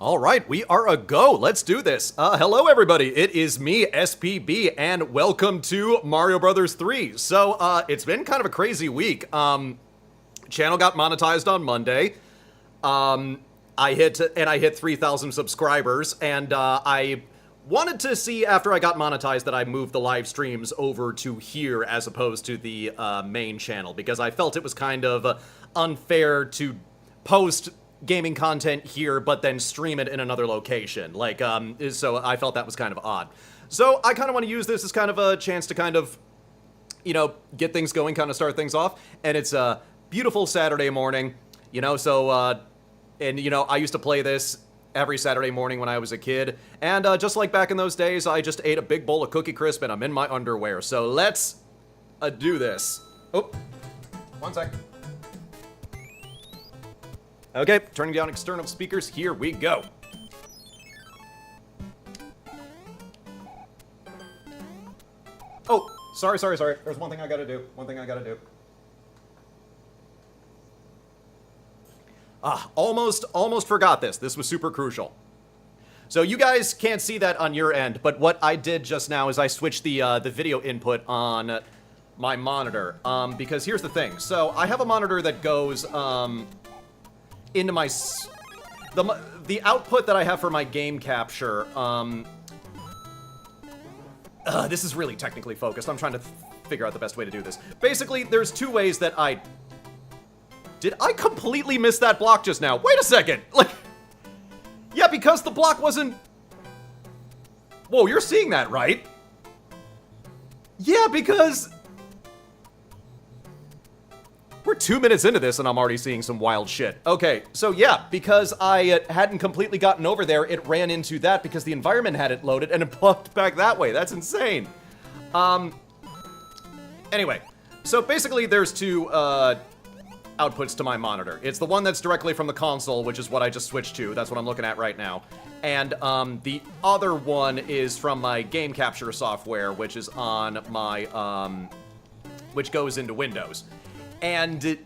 All right, we are a go. Let's do this. Hello, everybody. It is me, SPB, and welcome to Mario Brothers 3. So, it's been kind of a crazy week. Channel got monetized on Monday. I hit 3,000 subscribers, and I wanted to see after I got monetized that I moved the live streams over to here as opposed to the main channel, because I felt it was kind of unfair to post gaming content here, but then stream it in another location. Like, so I felt that was kind of odd. So I kind of want to use this as kind of a chance to kind of, you know, get things going, kind of start things off. And it's a beautiful Saturday morning, you know, so, and, you know, I used to play this every Saturday morning when I was a kid. And just like back in those days, I just ate a big bowl of Cookie Crisp and I'm in my underwear. So let's do this. Oh, one sec. Okay, turning down external speakers, here we go. Oh, sorry. There's one thing I gotta do. Almost forgot this. This was super crucial. So you guys can't see that on your end, but what I did just now is I switched the video input on my monitor. Because here's the thing. So I have a monitor that goes, into my the output that I have for my game capture. This is really technically focused. I'm trying to figure out the best way to do this. Basically, there's two ways that did I completely miss that block just now? Wait a second. Like, yeah, because the block wasn't. Whoa, you're seeing that, right? Yeah, because we're 2 minutes into this and I'm already seeing some wild shit. Okay, so yeah, because I hadn't completely gotten over there, it ran into that because the environment hadn't loaded and it popped back that way. That's insane. Anyway, so basically there's two outputs to my monitor. It's the one that's directly from the console, which is what I just switched to. That's what I'm looking at right now. And the other one is from my game capture software, which is on my, which goes into Windows. And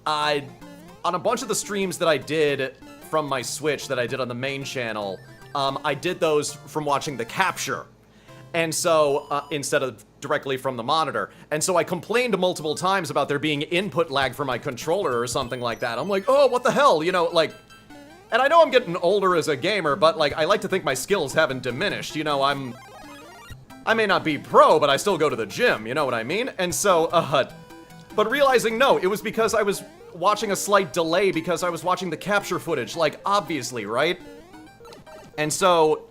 on a bunch of the streams that I did from my Switch that I did on the main channel, I did those from watching the capture. And so, instead of directly from the monitor. And so I complained multiple times about there being input lag for my controller or something like that. I'm like, oh, what the hell? You know, like, and I know I'm getting older as a gamer, but like, I like to think my skills haven't diminished. You know, I may not be pro, but I still go to the gym, you know what I mean? And so, but realizing, no, it was because I was watching a slight delay because I was watching the capture footage, like, obviously, right? And so,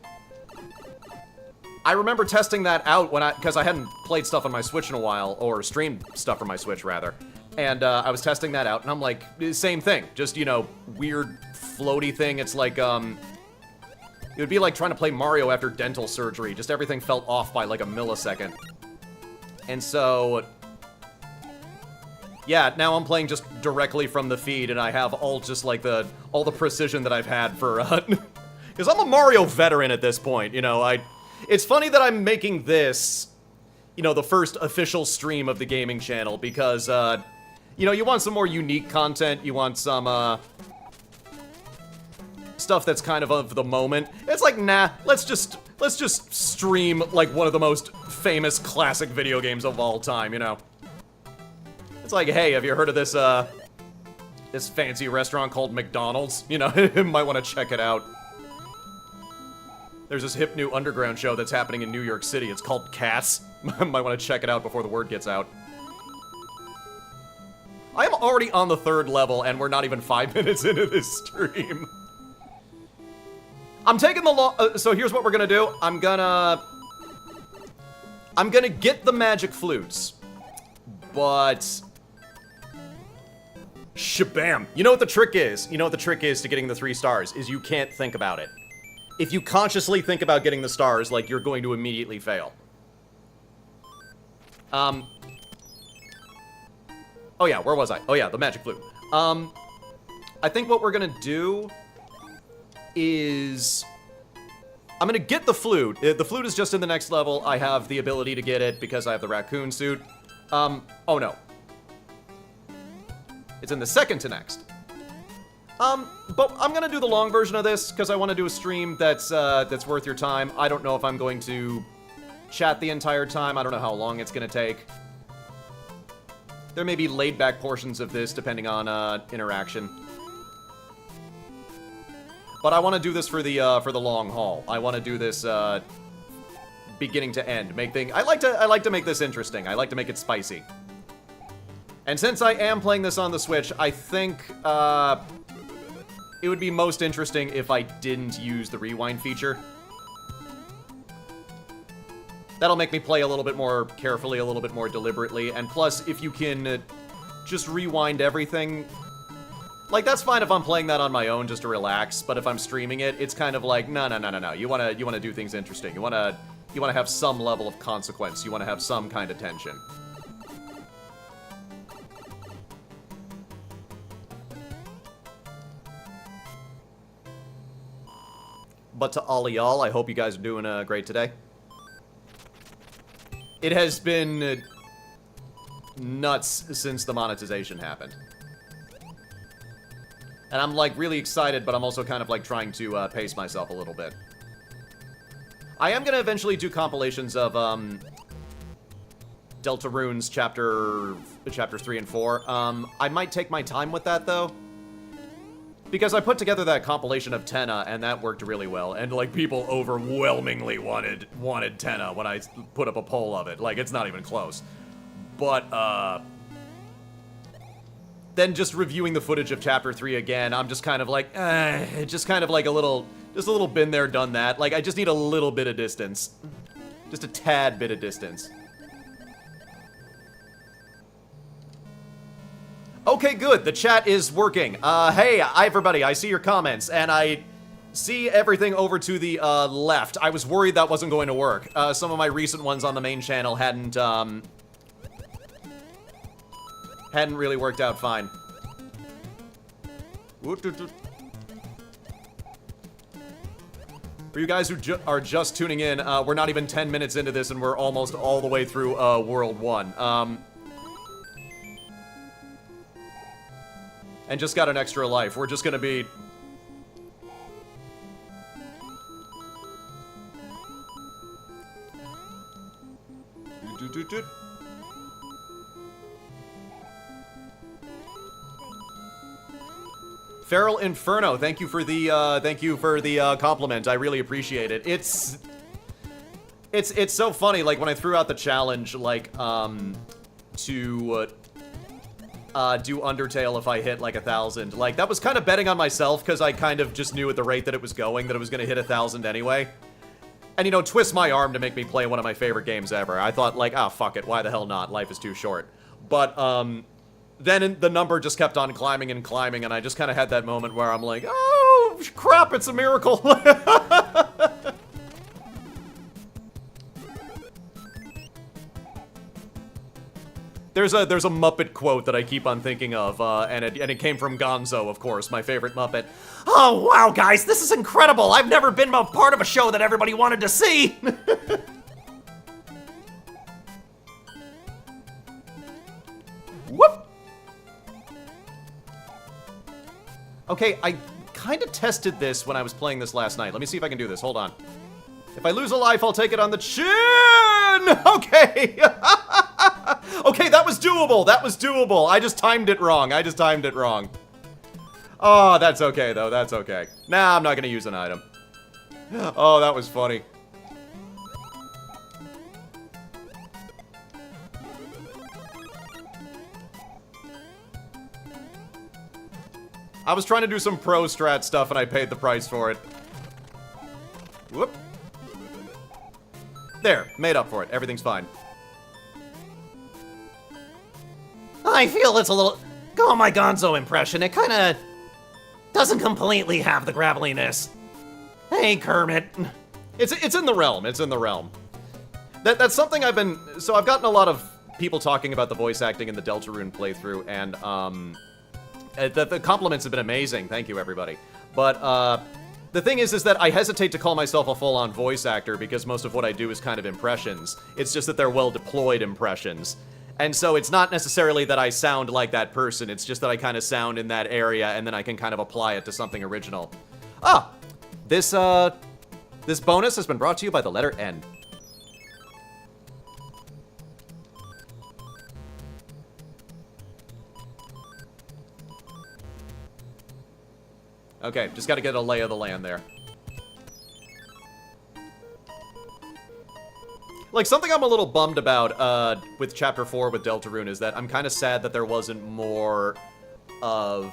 I remember testing that out because I hadn't played stuff on my Switch in a while, or streamed stuff from my Switch, rather. And, I was testing that out, and I'm like, same thing, just, you know, weird, floaty thing. It's like, it would be like trying to play Mario after dental surgery, just everything felt off by, like, a millisecond. And so, yeah, now I'm playing just directly from the feed, and I have all just, like, all the precision that I've had for, because I'm a Mario veteran at this point, you know, it's funny that I'm making this, you know, the first official stream of the gaming channel, because, you know, you want some more unique content, you want some, stuff that's kind of the moment. It's like, nah, let's just stream, like, one of the most famous classic video games of all time, you know? It's like, hey, have you heard of this, this fancy restaurant called McDonald's? You know, you might want to check it out. There's this hip new underground show that's happening in New York City. It's called Cats. Might want to check it out before the word gets out. I am already on the 3rd level, and we're not even 5 minutes into this stream. I'm taking the long... so here's what we're gonna do. I'm gonna get the magic flutes. But... shabam. You know what the trick is? You know what the trick is to getting the 3 stars? Is you can't think about it. If you consciously think about getting the stars, like, you're going to immediately fail. Oh yeah, where was I? Oh yeah, the magic flute. I think what we're gonna do is... I'm gonna get the flute. The flute is just in the next level. I have the ability to get it because I have the raccoon suit. Oh no. It's in the second to next. But I'm gonna do the long version of this, because I want to do a stream that's worth your time. I don't know if I'm going to chat the entire time. I don't know how long it's gonna take. There may be laid-back portions of this, depending on, interaction. But I want to do this for the long haul. I want to do this, beginning to end. I like to make this interesting. I like to make it spicy. And since I am playing this on the Switch, I think, it would be most interesting if I didn't use the rewind feature. That'll make me play a little bit more carefully, a little bit more deliberately, and plus, if you can just rewind everything... Like, that's fine if I'm playing that on my own just to relax, but if I'm streaming it, it's kind of like, no. You wanna do things interesting. You wanna have some level of consequence. You wanna have some kind of tension. But to all y'all, I hope you guys are doing great today. It has been nuts since the monetization happened. And I'm, like, really excited, but I'm also kind of, like, trying to pace myself a little bit. I am gonna eventually do compilations of, Deltarune's chapters 3 and 4. I might take my time with that, though. Because I put together that compilation of Tenna, and that worked really well. And, like, people overwhelmingly wanted Tenna when I put up a poll of it. Like, it's not even close. But, then just reviewing the footage of Chapter 3 again, I'm just kind of like, just kind of like just a little been there, done that. Like, I just need a little bit of distance. Just a tad bit of distance. Okay, good. The chat is working. Hey, everybody, I see your comments, and I see everything over to the, left. I was worried that wasn't going to work. Some of my recent ones on the main channel hadn't really worked out fine. For you guys who are just tuning in, we're not even 10 minutes into this, and we're almost all the way through, World 1. And just got an extra life. We're just gonna be... Feral Inferno, thank you for the compliment. I really appreciate it. It's so funny, like, when I threw out the challenge, like, to... do Undertale if I hit, like, 1,000. Like, that was kind of betting on myself, because I kind of just knew at the rate that it was going that it was going to hit 1,000 anyway. And, you know, twist my arm to make me play one of my favorite games ever. I thought, like, ah, fuck it, why the hell not? Life is too short. But, then the number just kept on climbing and climbing, and I just kind of had that moment where I'm like, oh, crap, it's a miracle! There's a Muppet quote that I keep on thinking of, and it came from Gonzo, of course, my favorite Muppet. Oh, wow, guys, this is incredible! I've never been a part of a show that everybody wanted to see! Whoop! Okay, I kind of tested this when I was playing this last night. Let me see if I can do this. Hold on. If I lose a life, I'll take it on the chin! Okay! Okay, that was doable. That was doable. I just timed it wrong. Oh, that's okay, though. That's okay. Nah, I'm not gonna use an item. Oh, that was funny. I was trying to do some pro strat stuff, and I paid the price for it. Whoop. There, made up for it. Everything's fine. I feel it's a little... Go my Gonzo impression, it kinda... doesn't completely have the graveliness. Hey, Kermit. It's in the realm, it's in the realm. That's something I've been... So I've gotten a lot of people talking about the voice acting in the Deltarune playthrough, and, the compliments have been amazing. Thank you, everybody. But, the thing is that I hesitate to call myself a full-on voice actor because most of what I do is kind of impressions. It's just that they're well-deployed impressions. And so it's not necessarily that I sound like that person, it's just that I kind of sound in that area, and then I can kind of apply it to something original. Ah! This bonus has been brought to you by the letter N. Okay, just gotta get a lay of the land there. Like, something I'm a little bummed about, with Chapter 4 with Deltarune is that I'm kind of sad that there wasn't more of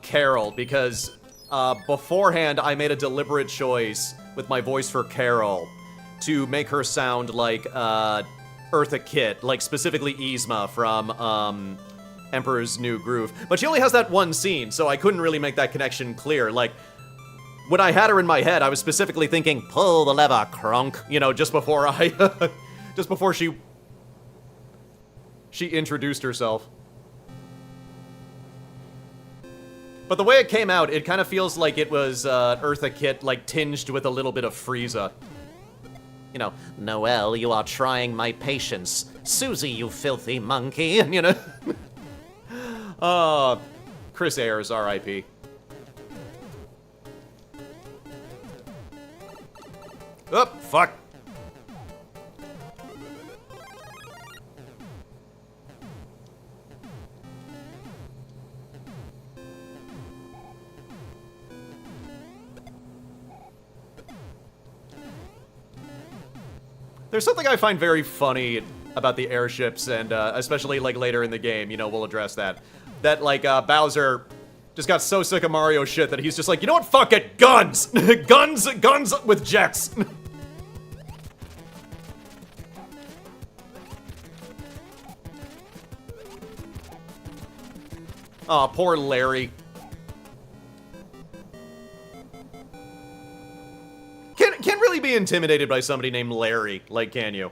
Carol, because, beforehand, I made a deliberate choice with my voice for Carol to make her sound like, Eartha Kitt, like, specifically Yzma from, Emperor's New Groove. But she only has that one scene, so I couldn't really make that connection clear. Like, when I had her in my head, I was specifically thinking, pull the lever, crunk, you know, just before I, just before she introduced herself. But the way it came out, it kind of feels like it was, Eartha Kitt, like, tinged with a little bit of Frieza. You know, Noelle, you are trying my patience. Susie, you filthy monkey, you know. Chris Ayers, R.I.P. Oh, fuck. There's something I find very funny about the airships, and especially, like, later in the game, you know, we'll address that. That, like, Bowser just got so sick of Mario shit that he's just like, you know what, fuck it, guns! Guns with jets! Aw, poor Larry. Can't really be intimidated by somebody named Larry, like, can you?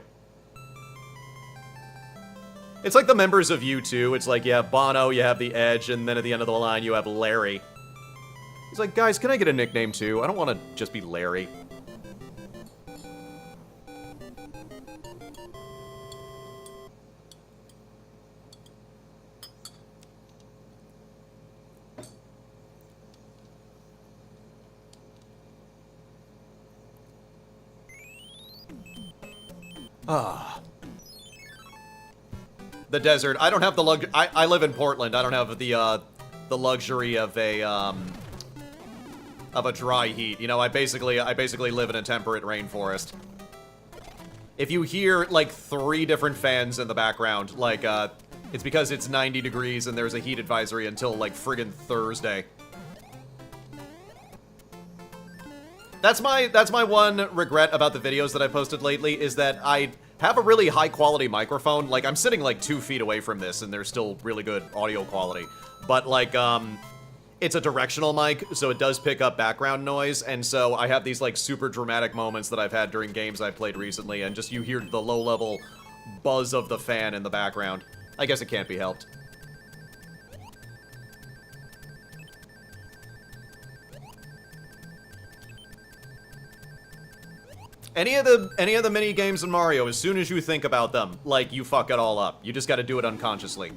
It's like the members of U2. It's like, you have Bono, you have The Edge, and then at the end of the line, you have Larry. He's like, guys, can I get a nickname too? I don't want to just be Larry. Ah. The desert. I don't have the I live in Portland. I don't have the luxury of a dry heat. You know, I basically live in a temperate rainforest. If you hear like 3 different fans in the background, like it's because it's 90 degrees and there's a heat advisory until like friggin' Thursday. That's my one regret about the videos that I posted lately, is that I have a really high quality microphone. Like, I'm sitting like 2 feet away from this and there's still really good audio quality. But like, it's a directional mic, so it does pick up background noise, and so I have these like super dramatic moments that I've had during games I've played recently, and just you hear the low level buzz of the fan in the background. I guess it can't be helped. Any of the mini games in Mario, as soon as you think about them, like, you fuck it all up. You just gotta do it unconsciously.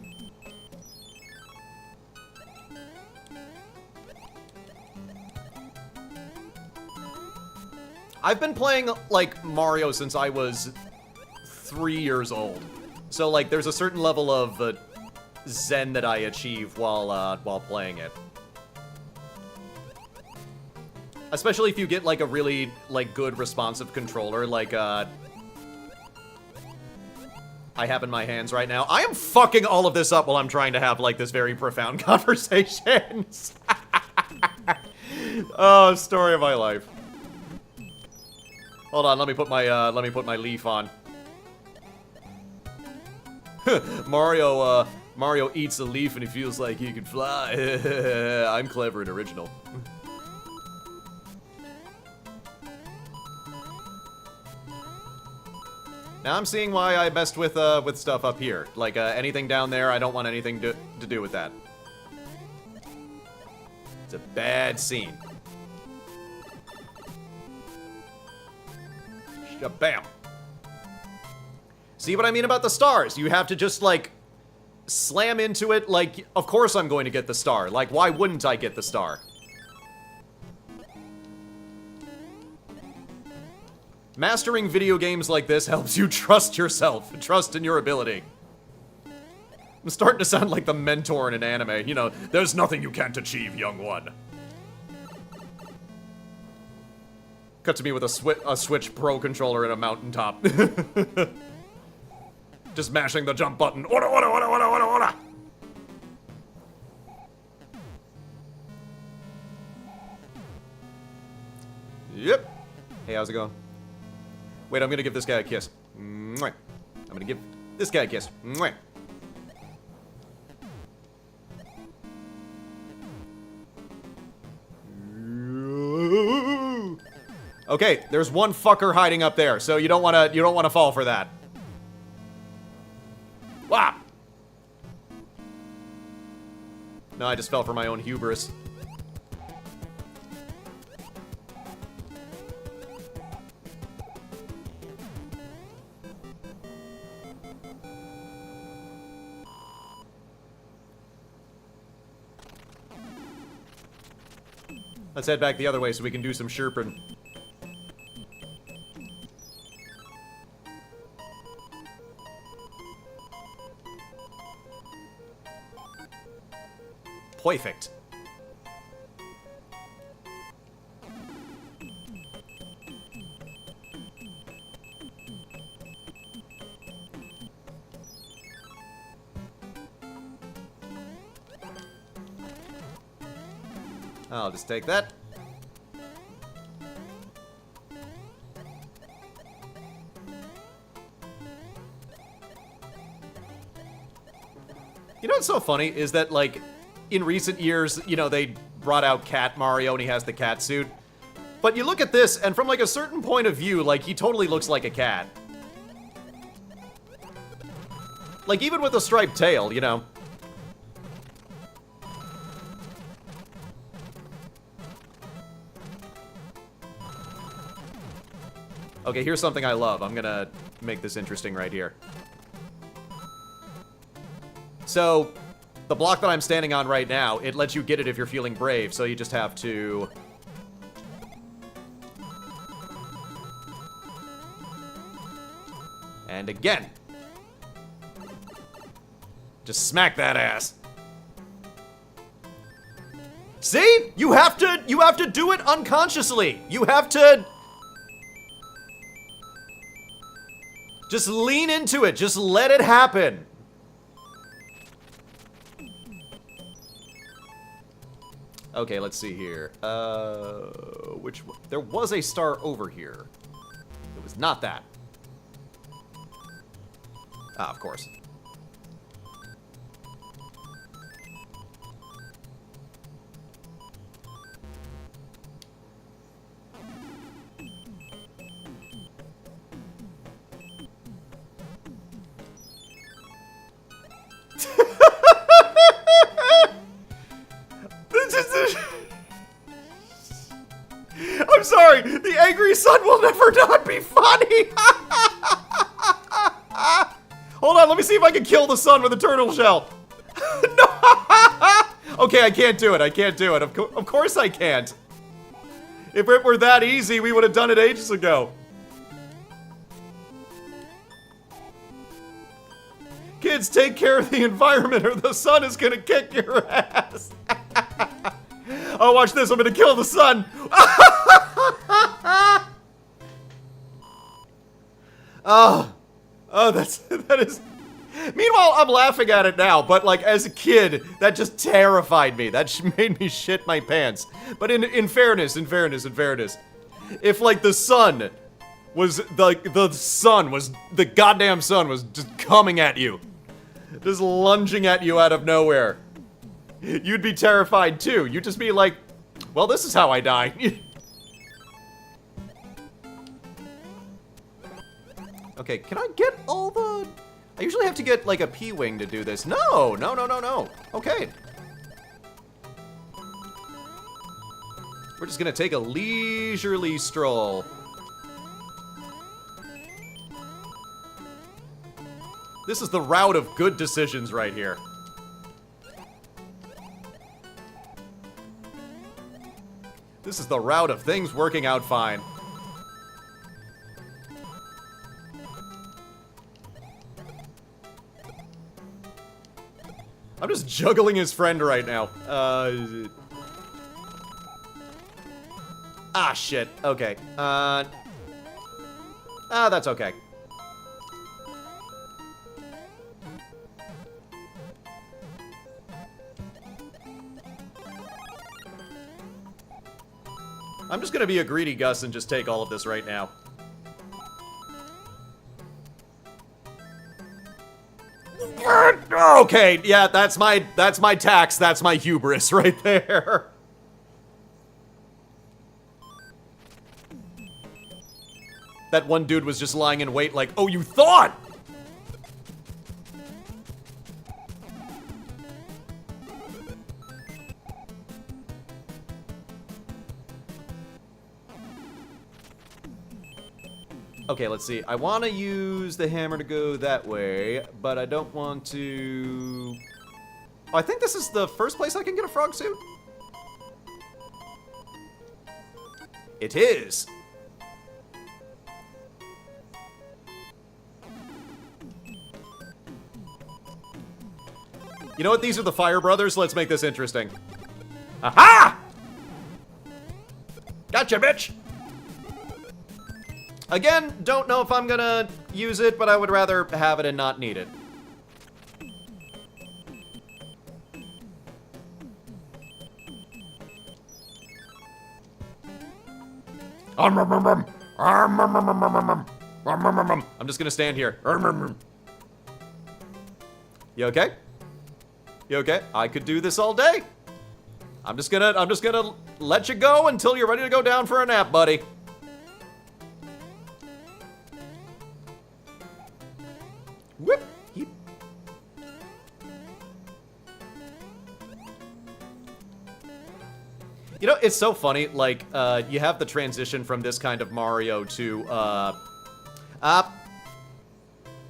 I've been playing, like, Mario since I was 3 years old. So, like, there's a certain level of zen that I achieve while playing it. Especially if you get, like, a really, like, good responsive controller, like, I have in my hands right now. I am fucking all of this up while I'm trying to have, like, this very profound conversation. Oh, story of my life. Hold on, let me put my leaf on. Mario eats a leaf and he feels like he can fly. I'm clever and original. Now I'm seeing why I messed with stuff up here. Like, anything down there, I don't want anything to do with that. It's a bad scene. Bam. See what I mean about the stars? You have to just, like, slam into it like, of course I'm going to get the star. Like, why wouldn't I get the star? Mastering video games like this helps you trust yourself, trust in your ability. I'm starting to sound like the mentor in an anime. You know, there's nothing you can't achieve, young one. Cut to me with a Switch Pro controller at a mountaintop. Just mashing the jump button. Ora, ora, ora, ora, ora, ora. Yep. Hey, how's it going? Wait, I'm gonna give this guy a kiss. Mwah. I'm gonna give this guy a kiss. Mwah. Okay, there's one fucker hiding up there, so you don't wanna fall for that. Wow. No, I just fell for my own hubris. Let's head back the other way so we can do some Sherping. Perfect. I'll just take that. You know what's so funny is that, like, in recent years, you know, they brought out Cat Mario and he has the cat suit. But you look at this, and from, like, a certain point of view, like, he totally looks like a cat. Like, even with a striped tail, you know. Okay, here's something I love. I'm gonna make this interesting right here. So, the block that I'm standing on right now, it lets you get it if you're feeling brave, so you just have to... And again. Just smack that ass. See? You have to do it unconsciously. You have to... Just lean into it. Just let it happen. Okay, let's see here. Which one? There was a star over here. It was not that. Ah, of course. I'm sorry, the angry sun will never not be funny. Hold on, let me see if I can kill the sun with a turtle shell. No. Okay, I can't do it. I can't do it. Of course I can't. If it were that easy, we would have done it ages ago. Kids, take care of the environment or the sun is gonna kick your ass. Oh, watch this. I'm gonna kill the sun. Oh, that is... Meanwhile, I'm laughing at it now, but, like, as a kid, that just terrified me. That made me shit my pants. But in fairness, if, like, the sun was, the goddamn sun was just coming at you. Just lunging at you out of nowhere. You'd be terrified, too. You'd just be like, well, this is how I die. Okay, can I get all the... I usually have to get, like, a P-Wing to do this. No. Okay. We're just gonna take a leisurely stroll. This is the route of good decisions right here. This is the route of things working out fine. I'm just juggling his friend right now. Ah, shit. Okay. That's okay. I'm just gonna be a greedy Gus and just take all of this right now. Okay, yeah, that's my tax, that's my hubris right there. That one dude was just lying in wait like, oh, you thought? Okay, let's see. I want to use the hammer to go that way, but I don't want to... Oh, I think this is the first place I can get a frog suit. It is. You know what? These are the Fire Brothers. Let's make this interesting. Aha! Gotcha, bitch! Again, don't know if I'm gonna use it, but I would rather have it and not need it. I'm just gonna stand here. You okay? You okay? I could do this all day. I'm just gonna let you go until you're ready to go down for a nap, buddy. Whoop. You know, it's so funny, like, you have the transition from this kind of Mario to,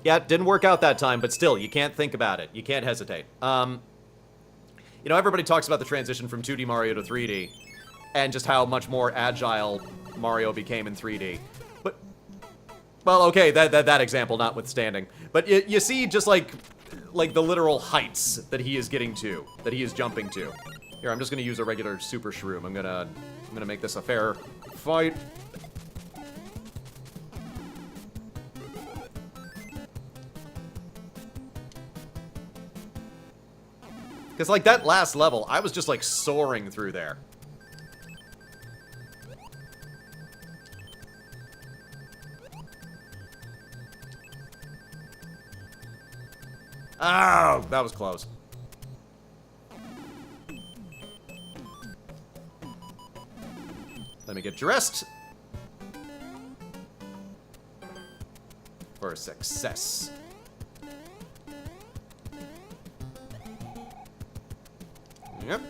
yeah, it didn't work out that time, but still, you can't think about it. You can't hesitate. You know, everybody talks about the transition from 2D Mario to 3D, and just how much more agile Mario became in 3D. But, well, okay, that example notwithstanding. But you see just, like the literal heights that he is getting to, that he is jumping to. Here, I'm just gonna use a regular Super Shroom. I'm gonna make this a fair fight. Because, like, that last level, I was just, like, soaring through there. Oh, that was close. Let me get dressed. For success. Yep.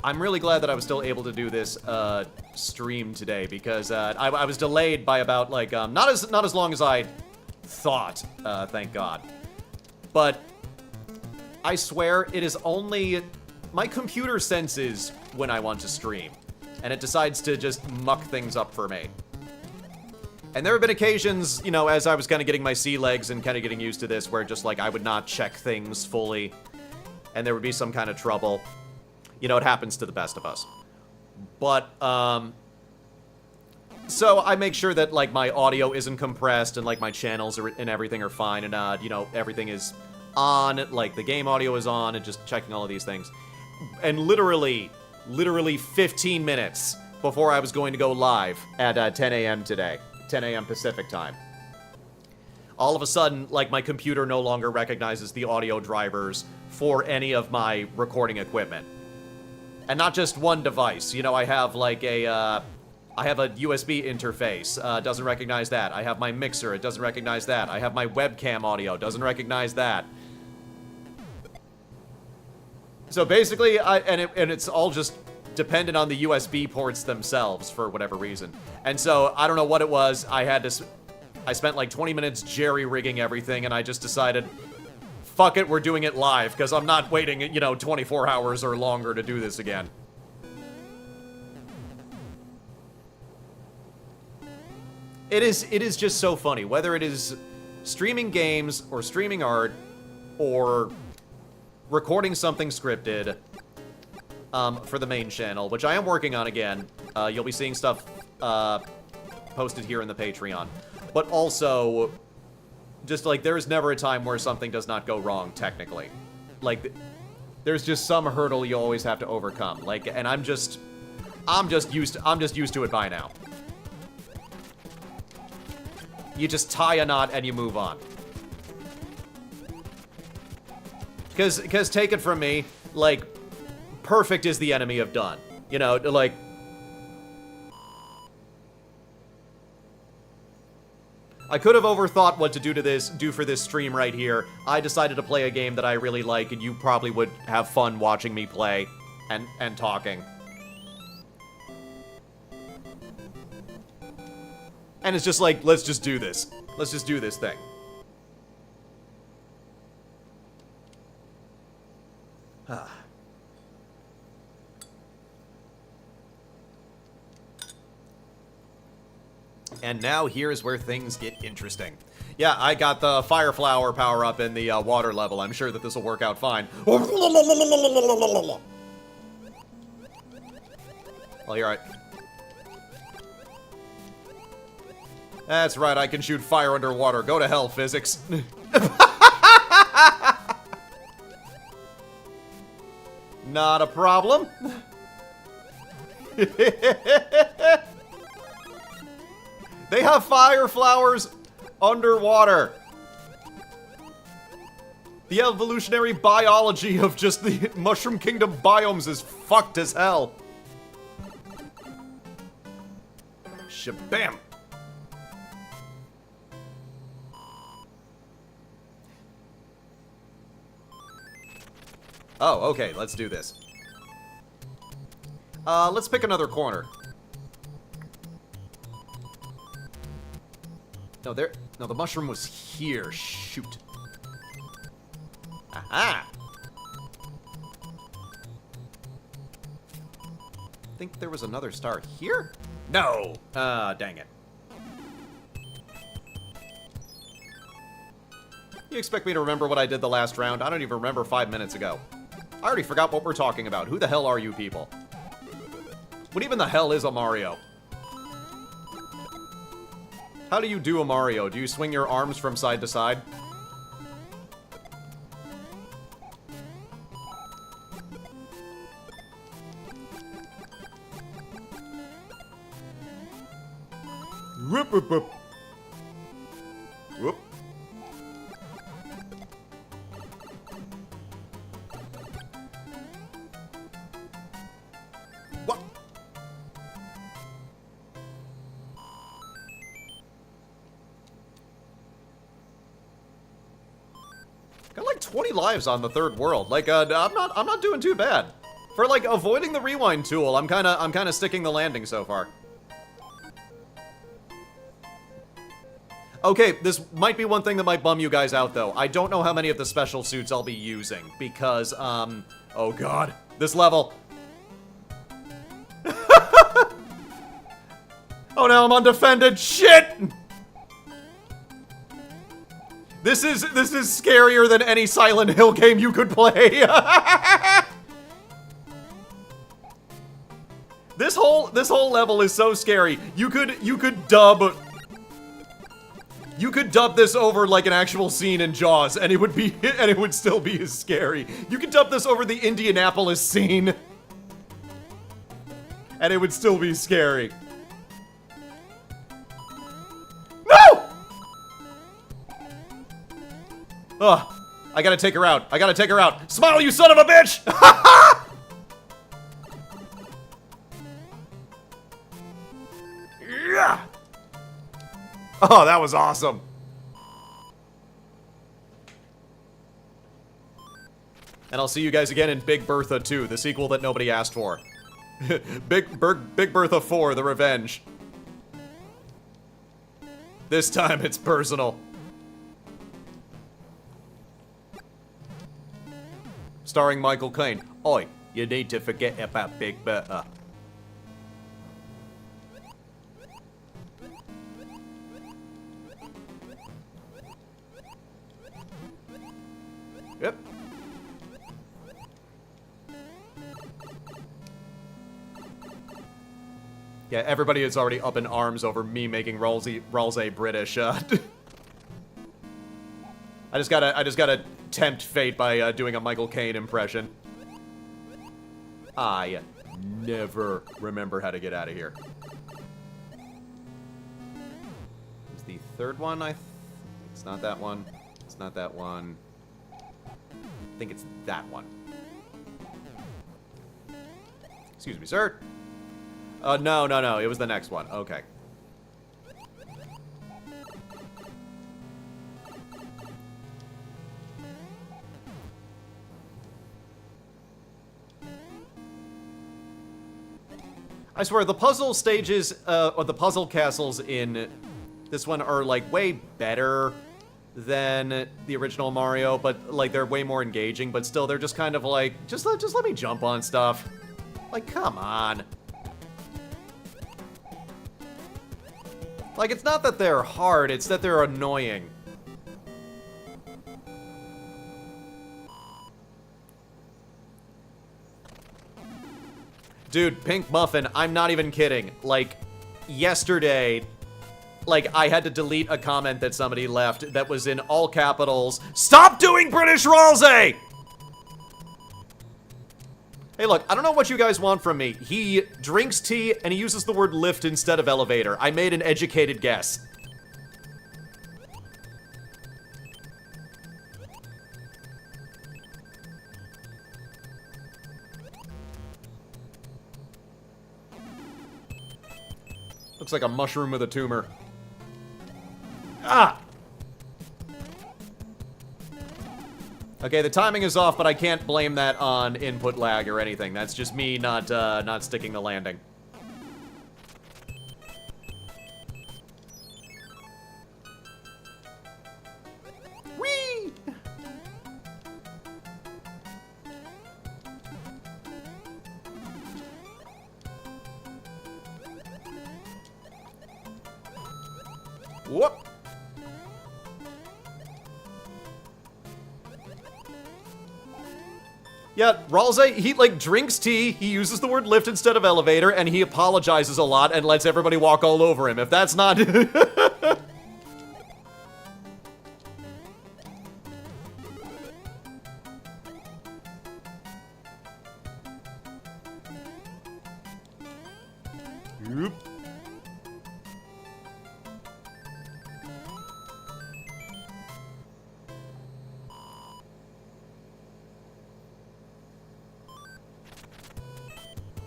I'm really glad that I was still able to do this stream today because I was delayed by about like not as long as I thought. Thank God. But I swear it is only my computer senses when I want to stream, and it decides to just muck things up for me. And there have been occasions, you know, as I was kind of getting my sea legs and kind of getting used to this, where just, like, I would not check things fully, and there would be some kind of trouble. You know, it happens to the best of us. But, so I make sure that, like, my audio isn't compressed, and, like, my channels and everything are fine, and, you know, everything is on, like, the game audio is on, and just checking all of these things. And literally 15 minutes before I was going to go live at 10 a.m. today. 10 a.m. Pacific time. All of a sudden, like, my computer no longer recognizes the audio drivers for any of my recording equipment. And not just one device. You know, I have, like, I have a USB interface, doesn't recognize that. I have my mixer, it doesn't recognize that. I have my webcam audio, doesn't recognize that. So basically, and it's all just dependent on the USB ports themselves for whatever reason. And so, I don't know what it was, I spent like 20 minutes jerry-rigging everything, and I just decided, fuck it, we're doing it live, because I'm not waiting, you know, 24 hours or longer to do this again. It is just so funny, whether it is streaming games, or streaming art, or recording something scripted, for the main channel, which I am working on again. You'll be seeing stuff, posted here in the Patreon. But also, just, like, there is never a time where something does not go wrong, technically. Like, there's just some hurdle you always have to overcome. Like, and I'm just used to it by now. You just tie a knot and you move on. Because take it from me, like, perfect is the enemy of done. You know, like... I could have overthought what to do for this stream right here. I decided to play a game that I really like, and you probably would have fun watching me play and talking. And it's just like, let's just do this. Let's just do this thing. And now here's where things get interesting. Yeah, I got the fire flower power up in the water level. I'm sure that this will work out fine. Well, you're right. That's right, I can shoot fire underwater. Go to hell, physics. Not a problem. They have fire flowers underwater. The evolutionary biology of just the Mushroom Kingdom biomes is fucked as hell. Shabam. Oh, okay, let's do this. Let's pick another corner. No, the mushroom was here. Shoot. Aha! I think there was another star here? No! Dang it. You expect me to remember what I did the last round? I don't even remember 5 minutes ago. I already forgot what we're talking about. Who the hell are you people? What even the hell is a Mario? How do you do a Mario? Do you swing your arms from side to side? Whoop, whoop, whoop. Whoop. What? Got like 20 lives on the third world. Like, I'm not doing too bad. For like avoiding the rewind tool, I'm kind of sticking the landing so far. Okay, this might be one thing that might bum you guys out, though. I don't know how many of the special suits I'll be using, because, oh god, this level. Oh no, I'm undefended, shit! This is scarier than any Silent Hill game you could play. This whole level is so scary. You could dub this over like an actual scene in Jaws, and it would still be as scary. You could dub this over the Indianapolis scene, and it would still be scary. No! Ugh, I gotta take her out. I gotta take her out. Smile, you son of a bitch! Yeah! Oh, that was awesome. And I'll see you guys again in Big Bertha 2, the sequel that nobody asked for. Big Bertha 4, The Revenge. This time it's personal. Starring Michael Caine. Oi, you need to forget about Big Bertha. Yep. Yeah, everybody is already up in arms over me making Ralsei British. I just gotta tempt fate by doing a Michael Caine impression. I never remember how to get out of here. It's the third one, it's not that one. It's not that one. I think it's that one. Excuse me, sir. No. It was the next one. Okay. I swear, the puzzle stages, or the puzzle castles in this one are, like, way better than the original Mario, but, like, they're way more engaging, but still, they're just kind of like, just let me jump on stuff. Like, come on. Like, it's not that they're hard, it's that they're annoying. Dude, Pink Muffin, I'm not even kidding. Like, yesterday, like, I had to delete a comment that somebody left that was in all capitals. Stop doing British Ralsei! Hey, look, I don't know what you guys want from me. He drinks tea, and he uses the word lift instead of elevator. I made an educated guess. Looks like a mushroom with a tumor. Ah! Okay, the timing is off, but I can't blame that on input lag or anything. That's just me not sticking the landing. Whee! Whoop! Yeah, Ralsei, he, like, drinks tea, he uses the word lift instead of elevator, and he apologizes a lot and lets everybody walk all over him. If that's not... Oop.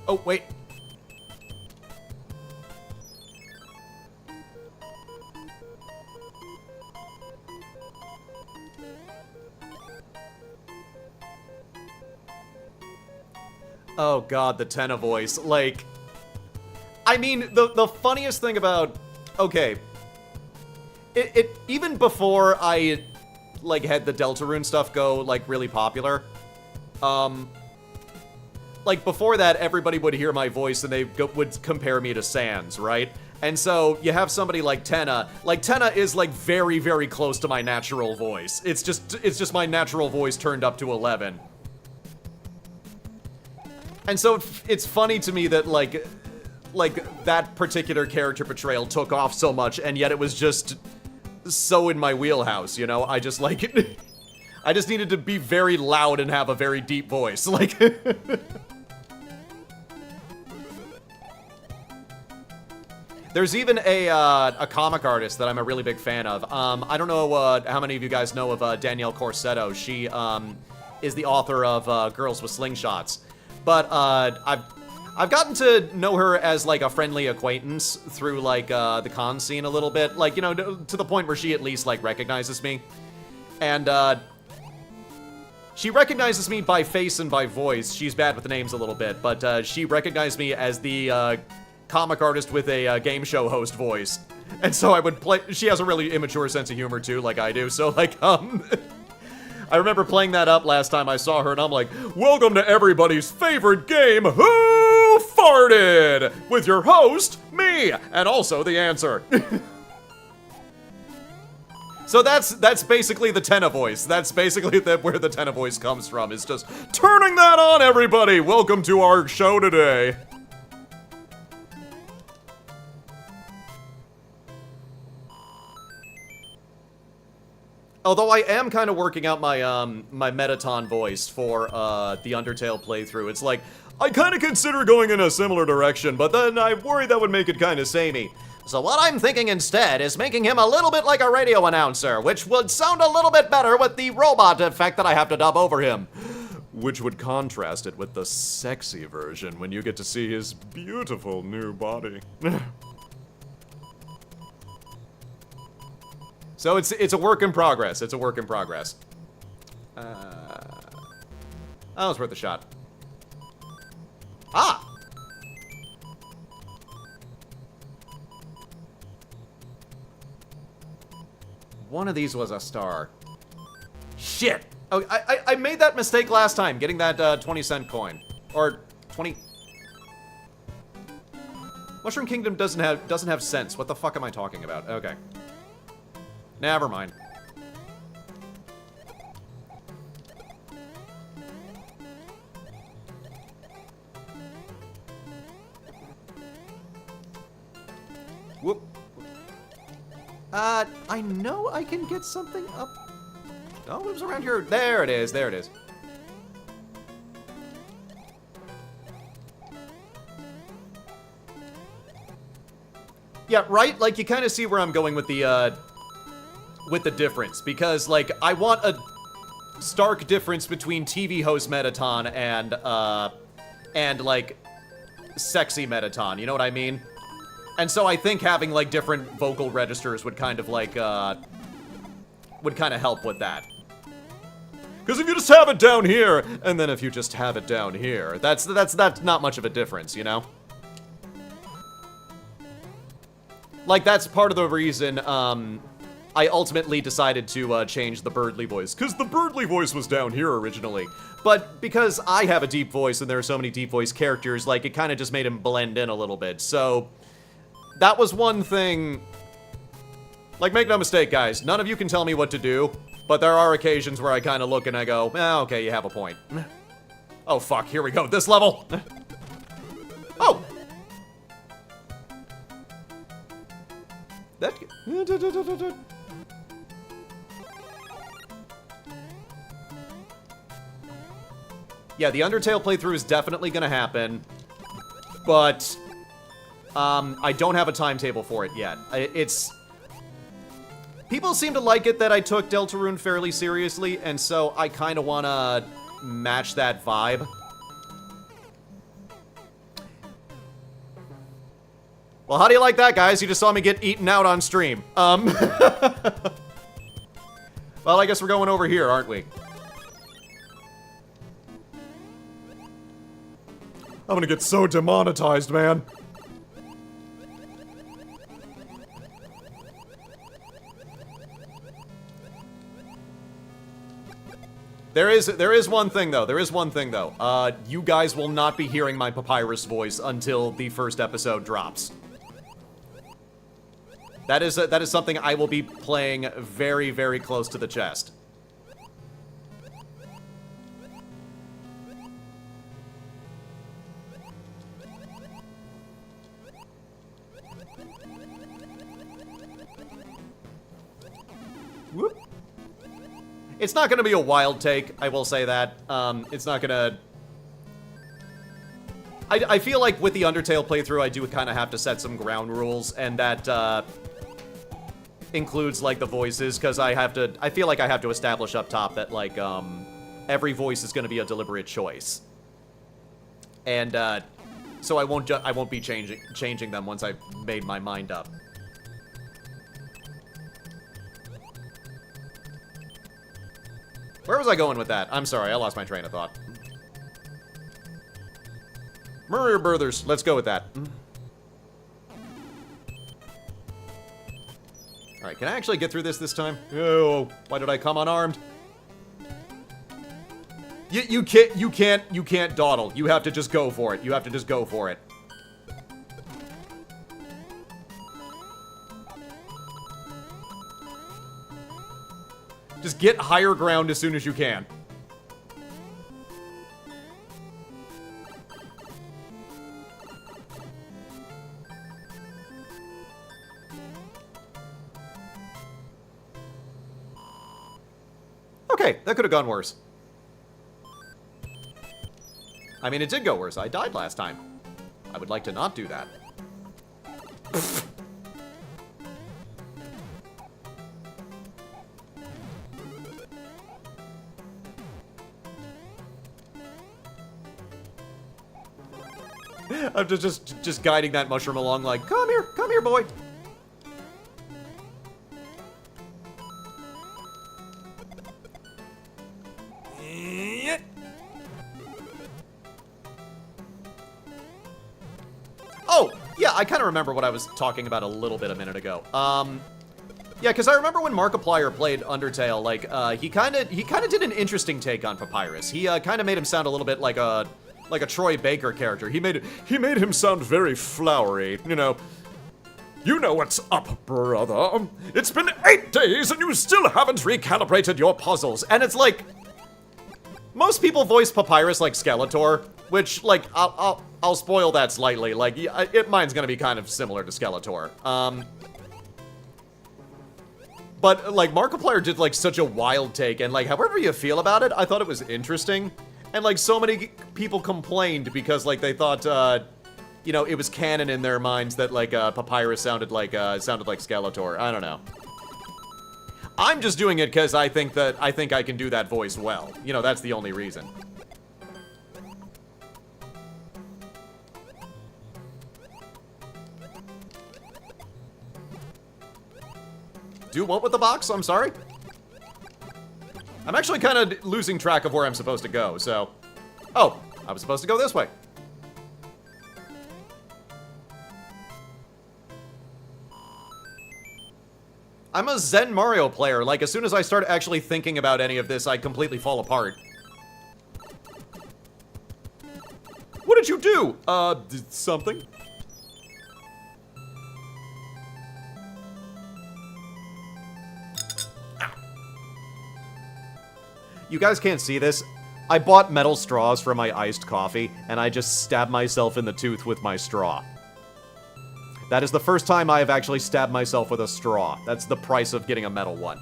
Oh, wait. Oh god, the Tenna voice. Like, I mean, the funniest thing about... Okay. It even before I, like, had the Deltarune stuff go, like, really popular, like, before that, everybody would hear my voice and they would compare me to Sans, right? And so, you have somebody like Tenna. Like, Tenna is, like, very, very close to my natural voice. It's just my natural voice turned up to 11. And so, it's funny to me that, like, that particular character portrayal took off so much, and yet it was just so in my wheelhouse, you know? I just, like, I just needed to be very loud and have a very deep voice, like... There's even a comic artist that I'm a really big fan of. I don't know how many of you guys know of Danielle Corsetto. She is the author of Girls with Slingshots. But I've gotten to know her as, like, a friendly acquaintance through, like, the con scene a little bit. Like, you know, to the point where she at least, like, recognizes me. And She recognizes me by face and by voice. She's bad with the names a little bit, but she recognized me as the comic artist with a game show host voice. And so I would play. She has a really immature sense of humor too, like I do. So like, I remember playing that up last time I saw her, and I'm like, welcome to everybody's favorite game, Who Farted? With your host, me, and also the answer. So that's basically the Tenna voice. That's basically where the Tenna voice comes from, is just turning that on, everybody! Welcome to our show today. Although I am kind of working out my my Metaton voice for the Undertale playthrough. It's like, I kind of consider going in a similar direction, but then I worry that would make it kind of samey. So what I'm thinking instead is making him a little bit like a radio announcer, which would sound a little bit better with the robot effect that I have to dub over him. Which would contrast it with the sexy version when you get to see his beautiful new body. So it's a work in progress. It's a work in progress. That was worth a shot. Ah! One of these was a star. Shit! Oh, I made that mistake last time, getting that 20-cent coin. Or 20... Mushroom Kingdom doesn't have cents. What the fuck am I talking about? Okay. Never mind. Whoop. I know I can get something up. Oh, it was around here. There it is. There it is. Yeah, right? Like, you kind of see where I'm going with the difference. Because, like, I want a stark difference between TV host Metaton and, like, sexy Metaton. You know what I mean? And so I think having, like, different vocal registers would kind of, like, would kind of help with that. Because if you just have it down here, and then if you just have it down here, that's not much of a difference, you know? Like, that's part of the reason, I ultimately decided to, change the Birdly voice. Because the Birdly voice was down here originally. But because I have a deep voice and there are so many deep voice characters, like, it kind of just made him blend in a little bit. So, that was one thing. Like, make no mistake, guys. None of you can tell me what to do. But there are occasions where I kind of look and I go, okay, you have a point. Oh, fuck, here we go. This level. Oh! That... Yeah, the Undertale playthrough is definitely gonna happen. But... I don't have a timetable for it yet. It's... People seem to like it that I took Deltarune fairly seriously, and so I kind of want to match that vibe. Well, how do you like that, guys? You just saw me get eaten out on stream. Well, I guess we're going over here, aren't we? I'm gonna get so demonetized, man. There is one thing, though. There is one thing, though. You guys will not be hearing my Papyrus voice until the first episode drops. That is something I will be playing very, very close to the chest. Whoop. It's not going to be a wild take, I will say that. It's not going to... I feel like with the Undertale playthrough, I do kind of have to set some ground rules, and that includes, like, the voices, because I feel like I have to establish up top that, like, every voice is going to be a deliberate choice. And, so I won't be changing them once I've made my mind up. Where was I going with that? I'm sorry, I lost my train of thought. Murray Brothers, let's go with that. Alright, can I actually get through this time? Oh, why did I come unarmed? You can't dawdle. You have to just go for it. You have to just go for it. Just get higher ground as soon as you can. Okay, that could have gone worse. I mean, it did go worse. I died last time. I would like to not do that. I'm just guiding that mushroom along like, come here, boy. Oh, yeah, I kind of remember what I was talking about a little bit a minute ago. Yeah, because I remember when Markiplier played Undertale, like, he kind of did an interesting take on Papyrus. He kind of made him sound a little bit like a Troy Baker character. He made him sound very flowery, you know. You know what's up, brother. It's been 8 days and you still haven't recalibrated your puzzles. And it's like, most people voice Papyrus like Skeletor, which, like, I'll spoil that slightly. Like, mine's gonna be kind of similar to Skeletor. But, like, Markiplier did, like, such a wild take, and, like, however you feel about it, I thought it was interesting. And, like, so many people complained because, like, they thought, you know, it was canon in their minds that, like, Papyrus sounded like Skeletor. I don't know. I'm just doing it because I think I can do that voice well. You know, that's the only reason. Do what with the box? I'm sorry? I'm actually kind of losing track of where I'm supposed to go, so... Oh, I was supposed to go this way. I'm a Zen Mario player. Like, as soon as I start actually thinking about any of this, I completely fall apart. What did you do? Did something? You guys can't see this. I bought metal straws for my iced coffee, and I just stabbed myself in the tooth with my straw. That is the first time I have actually stabbed myself with a straw. That's the price of getting a metal one.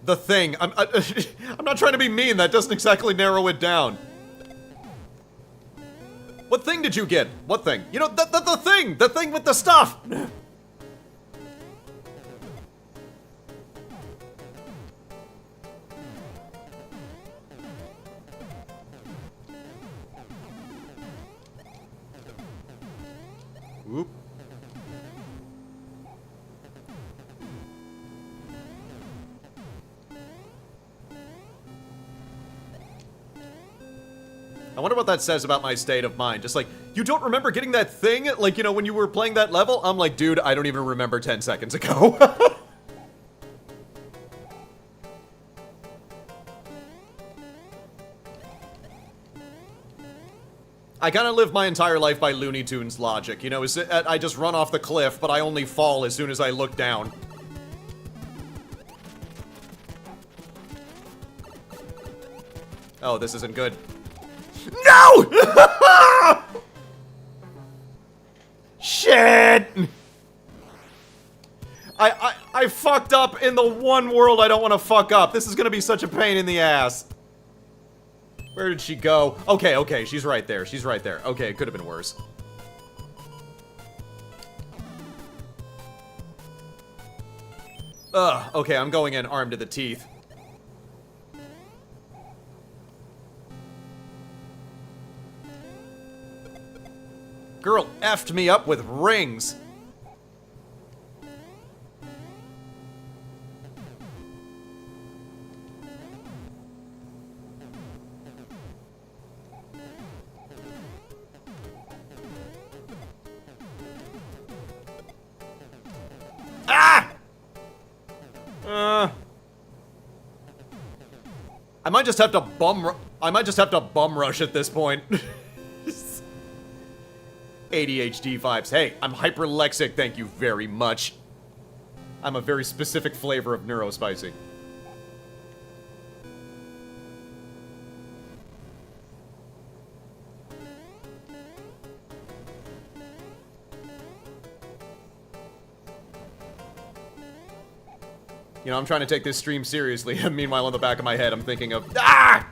The thing. I'm not trying to be mean. That doesn't exactly narrow it down. What thing did you get? What thing? You know, the thing! The thing with the stuff! Oop. I wonder what that says about my state of mind. Just like, you don't remember getting that thing? Like, you know, when you were playing that level? I'm like, dude, I don't even remember 10 seconds ago. I kind of live my entire life by Looney Tunes logic. You know, I just run off the cliff, but I only fall as soon as I look down. Oh, this isn't good. No! Shit! I fucked up in the one world I don't want to fuck up. This is gonna be such a pain in the ass. Where did she go? Okay, okay, she's right there. She's right there. Okay, it could have been worse. Ugh, okay, I'm going in armed to the teeth. Girl effed me up with rings. Ah! I might just have to bum rush at this point. ADHD vibes. Hey, I'm hyperlexic, thank you very much. I'm a very specific flavor of neurospicy. You know, I'm trying to take this stream seriously, and meanwhile in the back of my head I'm thinking of, ah!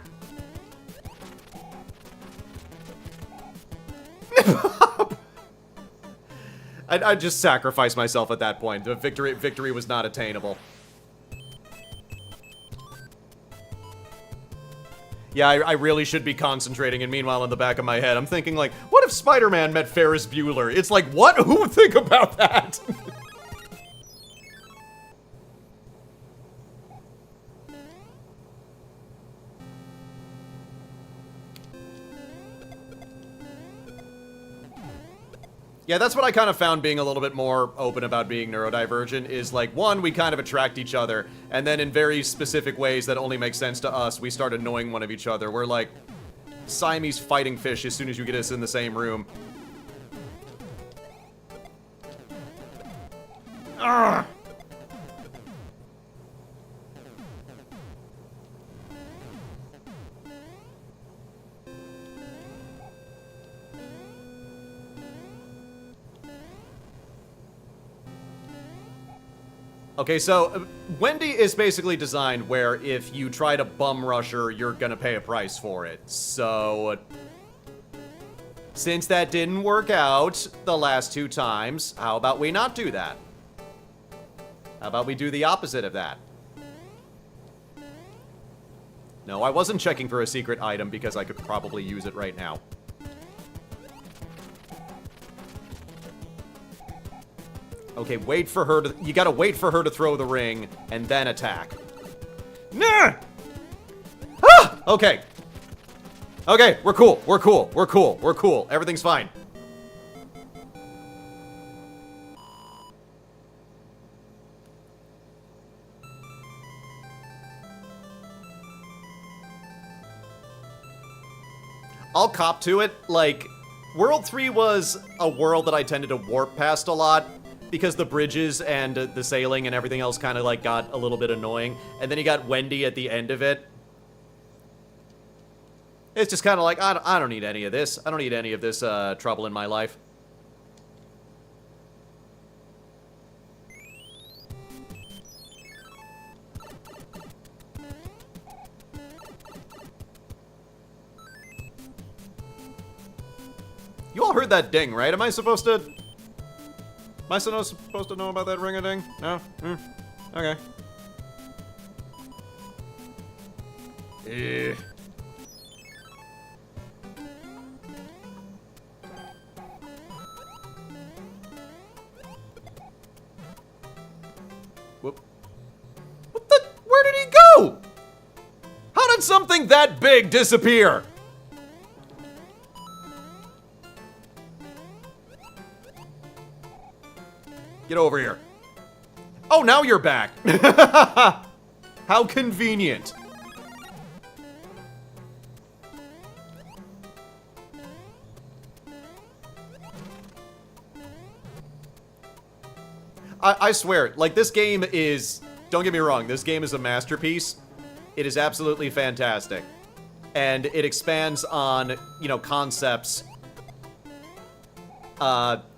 I'd just sacrifice myself at that point. The victory was not attainable. Yeah, I really should be concentrating, and meanwhile in the back of my head I'm thinking like, what if Spider-Man met Ferris Bueller? It's like, what? Who would think about that? Yeah, that's what I kind of found being a little bit more open about being neurodivergent, is like, one, we kind of attract each other, and then in very specific ways that only make sense to us, we start annoying one of each other. We're like Siamese fighting fish as soon as you get us in the same room. Ugh! Okay, so Wendy is basically designed where if you try to bum rush her, you're gonna pay a price for it. So, since that didn't work out the last 2 times, how about we not do that? How about we do the opposite of that? No, I wasn't checking for a secret item because I could probably use it right now. Okay, wait for her to... You gotta wait for her to throw the ring, and then attack. Nah! Ah! Okay. Okay, we're cool. We're cool. We're cool. We're cool. Everything's fine. I'll cop to it. Like, World 3 was a world that I tended to warp past a lot, because the bridges and the sailing and everything else kind of like got a little bit annoying. And then you got Wendy at the end of it. It's just kind of like, I don't need any of this. I don't need any of this trouble in my life. You all heard that ding, right? Am I supposed to know about that ring-a-ding? No? Okay. Whoop. What the? Where did he go? How did something that big disappear? Get over here. Oh, now you're back. How convenient. I swear, like, this game is... Don't get me wrong, this game is a masterpiece. It is absolutely fantastic. And it expands on, you know, concepts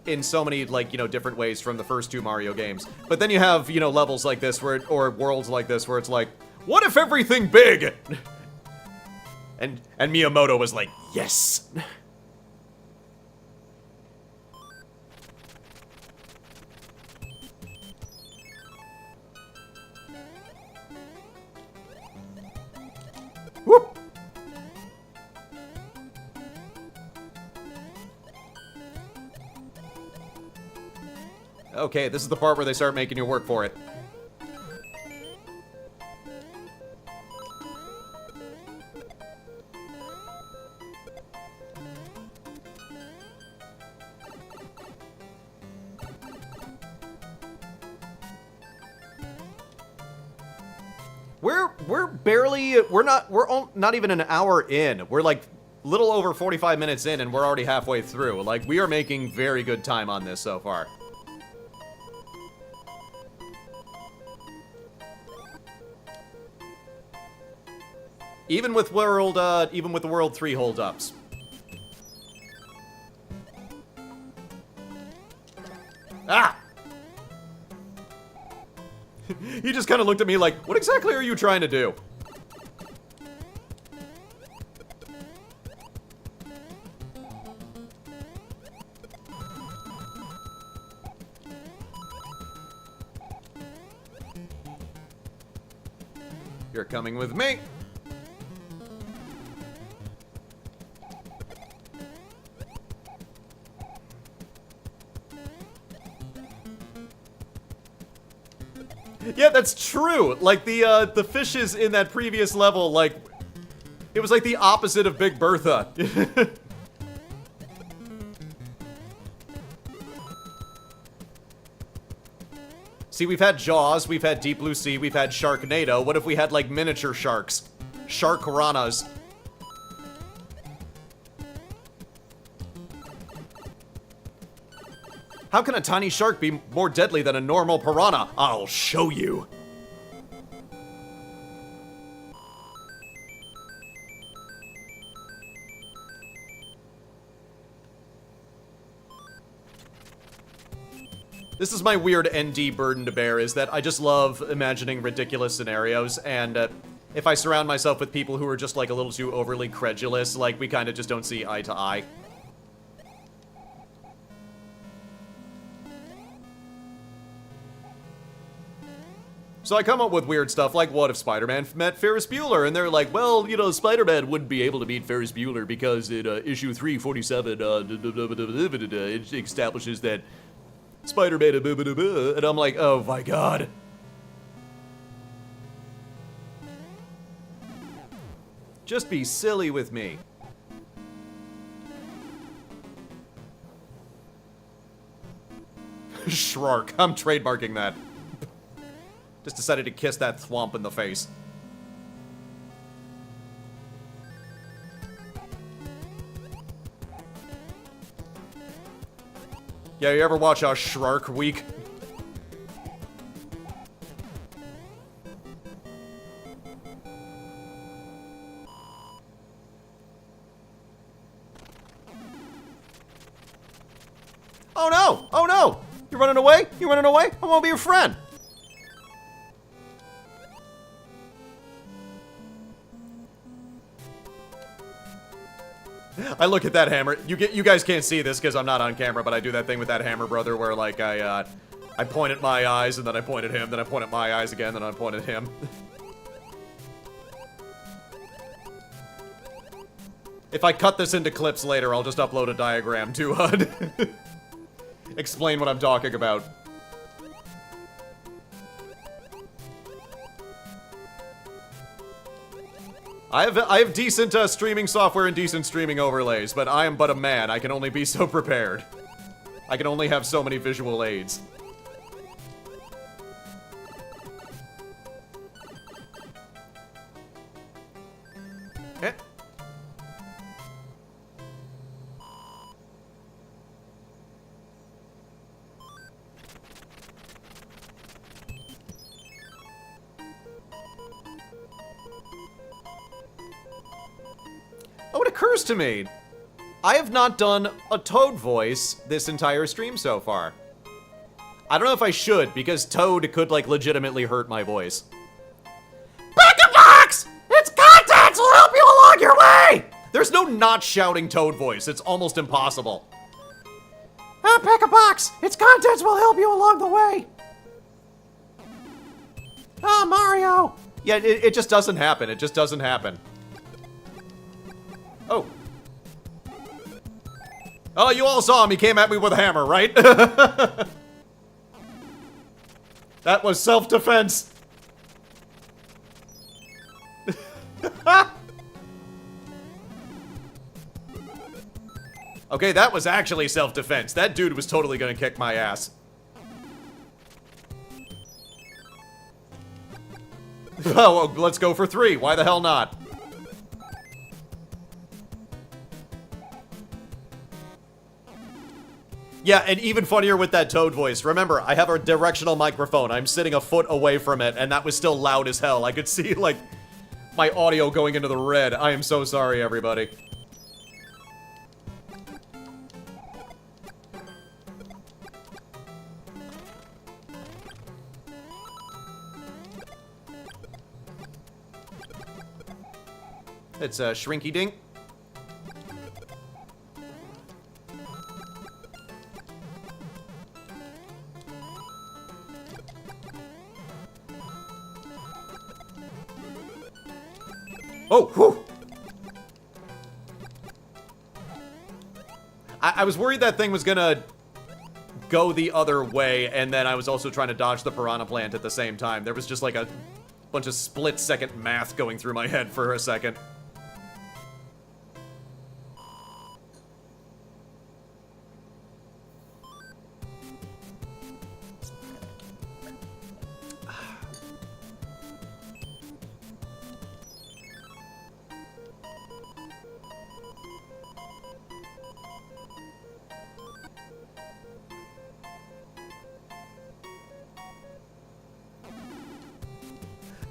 in so many, like, you know, different ways from the first 2 Mario games. But then you have, you know, levels like this where, or worlds like this where it's like, what if everything big? And Miyamoto was like, yes. Whoop. Okay, this is the part where they start making you work for it. We're not even an hour in. We're like little over 45 minutes in and we're already halfway through. Like, we are making very good time on this so far. Even with the World 3 holdups. Ah! He just kind of looked at me like, what exactly are you trying to do? You're coming with me. Yeah, that's true. Like, the fishes in that previous level, like, it was like the opposite of Big Bertha. See, we've had Jaws, we've had Deep Blue Sea, we've had Sharknado. What if we had, like, miniature sharks? Shark piranhas. How can a tiny shark be more deadly than a normal piranha? I'll show you. This is my weird ND burden to bear, is that I just love imagining ridiculous scenarios, and if I surround myself with people who are just, like, a little too overly credulous, like, we kind of just don't see eye to eye. So I come up with weird stuff like, what if Spider-Man met Ferris Bueller? And they're like, well, you know, Spider-Man wouldn't be able to meet Ferris Bueller because in issue 347, it establishes that Spider-Man, and I'm like, oh my god. Just be silly with me. Shrark, I'm trademarking that. Just decided to kiss that thwomp in the face. Yeah, you ever watch Shrark Week? Oh no! Oh no! You running away? You running away? I won't be your friend! I look at that hammer. You guys can't see this because I'm not on camera, but I do that thing with that hammer brother where, like, I point at my eyes, and then I point at him, then I point at my eyes again, then I point at him. If I cut this into clips later, I'll just upload a diagram to, explain what I'm talking about. I have decent streaming software and decent streaming overlays, but I am but a man. I can only be so prepared. I can only have so many visual aids. Eh. Oh, it occurs to me, I have not done a Toad voice this entire stream so far. I don't know if I should, because Toad could, like, legitimately hurt my voice. Back a box! Its contents will help you along your way! There's no not shouting Toad voice. It's almost impossible. Pick a box! Its contents will help you along the way! Ah, Mario! Yeah, it just doesn't happen. It just doesn't happen. Oh. Oh, you all saw him. He came at me with a hammer, right? That was self-defense! Okay, that was actually self-defense. That dude was totally gonna kick my ass. Oh, well, let's go for 3. Why the hell not? Yeah, and even funnier with that Toad voice. Remember, I have a directional microphone. I'm sitting a foot away from it, and that was still loud as hell. I could see, like, my audio going into the red. I am so sorry, everybody. It's a Shrinky Dink. Oh, whew. I was worried that thing was gonna go the other way, and then I was also trying to dodge the piranha plant at the same time. There was just like a bunch of split-second math going through my head for a second.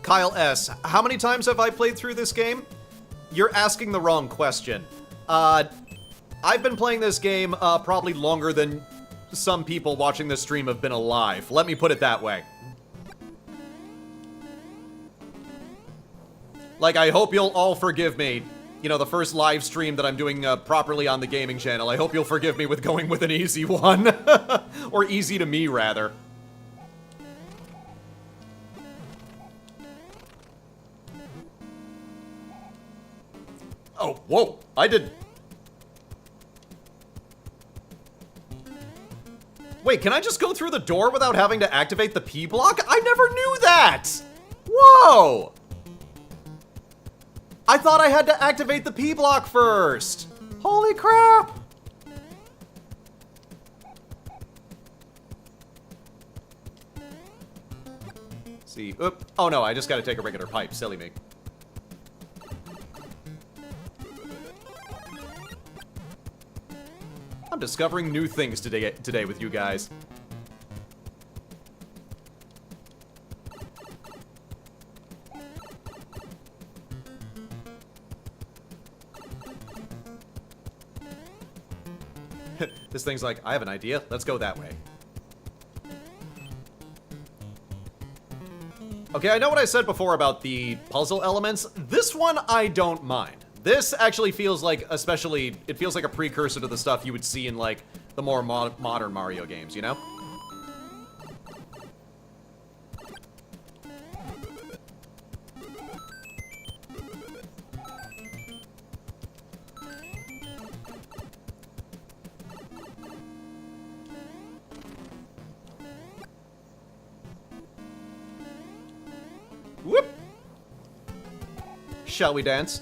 Kyle S., how many times have I played through this game? You're asking the wrong question. I've been playing this game probably longer than some people watching this stream have been alive. Let me put it that way. Like, I hope you'll all forgive me. You know, the first live stream that I'm doing properly on the gaming channel. I hope you'll forgive me with going with an easy one. Or easy to me, rather. Oh, whoa, I did... Wait, can I just go through the door without having to activate the P block? I never knew that! Whoa! I thought I had to activate the P block first! Holy crap! See, oop. Oh no, I just gotta take a regular pipe, silly me. I'm discovering new things today with you guys. This thing's like, I have an idea. Let's go that way. Okay, I know what I said before about the puzzle elements. This one I don't mind. This actually feels like, especially, it feels like a precursor to the stuff you would see in, like, the more modern Mario games, you know? Whoop! Shall we dance?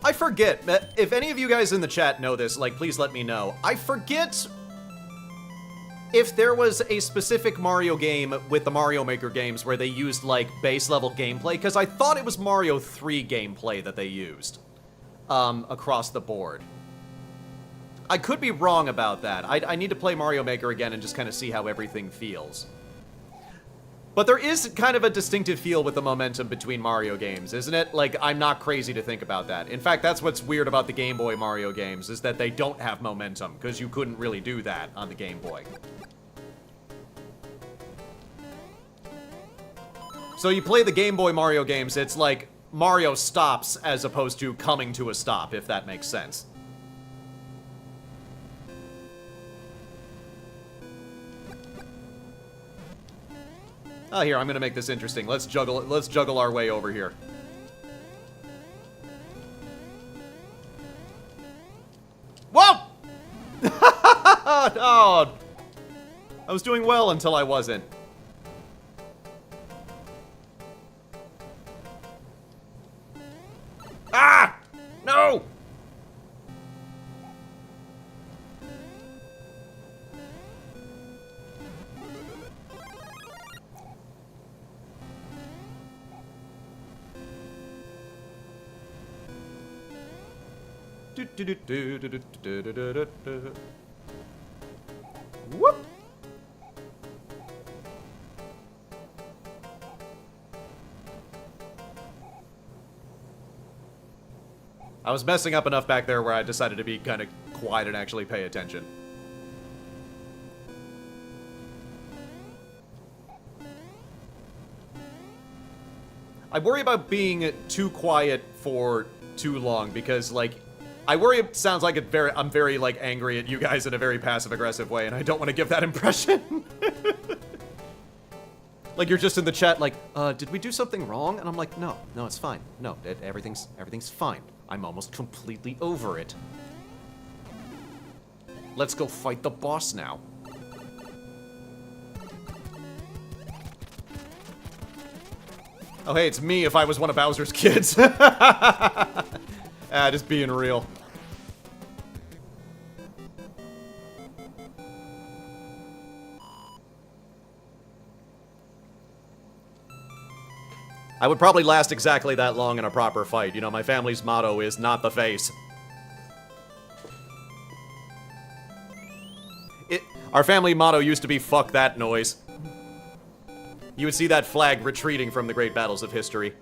I forget, if any of you guys in the chat know this, like, please let me know. I forget if there was a specific Mario game with the Mario Maker games where they used, like, base-level gameplay, because I thought it was Mario 3 gameplay that they used, across the board. I could be wrong about that. I need to play Mario Maker again and just kind of see how everything feels. But there is kind of a distinctive feel with the momentum between Mario games, isn't it? Like, I'm not crazy to think about that. In fact, that's what's weird about the Game Boy Mario games, is that they don't have momentum, because you couldn't really do that on the Game Boy. So you play the Game Boy Mario games, it's like Mario stops as opposed to coming to a stop, if that makes sense. Oh, here, I'm gonna make this interesting. Let's juggle our way over here. Whoa! Oh, I was doing well until I wasn't. Ah! No! Whoop! I was messing up enough back there where I decided to be kind of quiet and actually pay attention. I worry about being too quiet for too long because, like, I worry it sounds like I'm very, like, angry at you guys in a very passive-aggressive way, and I don't want to give that impression. Like, you're just in the chat like, did we do something wrong? And I'm like, no, it's fine. No, everything's fine. I'm almost completely over it. Let's go fight the boss now. Oh, hey, it's me if I was one of Bowser's kids. Just being real. I would probably last exactly that long in a proper fight. You know, my family's motto is not the face. Our family motto used to be fuck that noise. You would see that flag retreating from the great battles of history.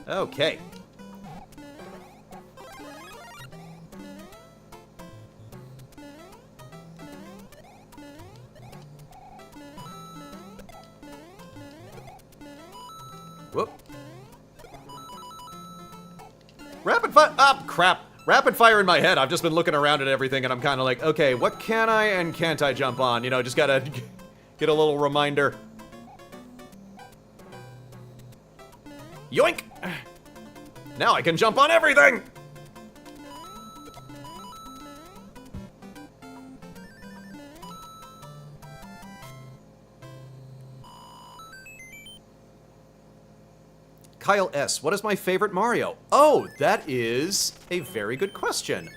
Okay. Whoop. Rapid fire. Ah, crap. Rapid fire in my head. I've just been looking around at everything and I'm kind of like, okay, what can I and can't I jump on? You know, just gotta get a little reminder. Yoink! Now I can jump on everything! Kyle S., what is my favorite Mario? Oh, that is a very good question.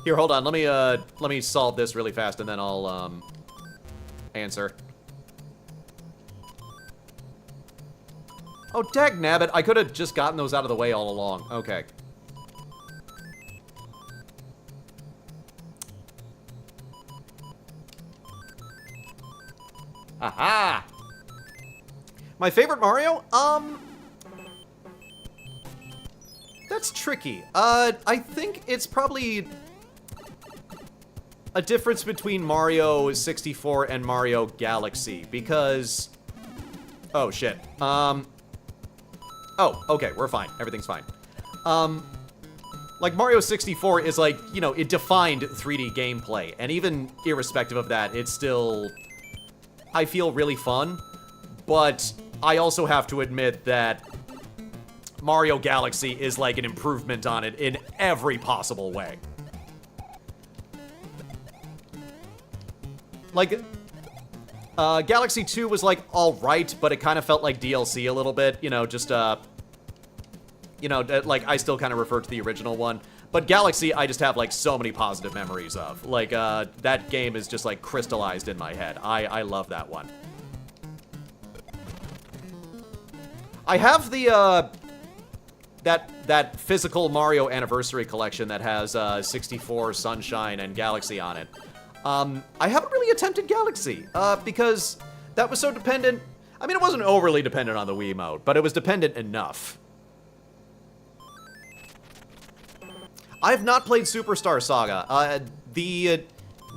Here, hold on. Let me solve this really fast and then I'll, answer. Oh, dagnabbit, I could have just gotten those out of the way all along. Okay. Aha! My favorite Mario? That's tricky. I think it's probably a difference between Mario 64 and Mario Galaxy, because... Oh, shit. Oh, okay, we're fine. Everything's fine. Like, Mario 64 is like, you know, it defined 3D gameplay, and even irrespective of that, it's still, I feel, really fun, but I also have to admit that Mario Galaxy is like an improvement on it in every possible way. Like, Galaxy 2 was, like, alright, but it kind of felt like DLC a little bit, you know, just, you know, like, I still kind of refer to the original one. But Galaxy, I just have, like, so many positive memories of. Like, that game is just, like, crystallized in my head. I love that one. I have the, that physical Mario Anniversary Collection that has, 64, Sunshine, and Galaxy on it. I haven't really attempted Galaxy, because that was so dependent. I mean, it wasn't overly dependent on the Wiimote, but it was dependent enough. I have not played Superstar Saga.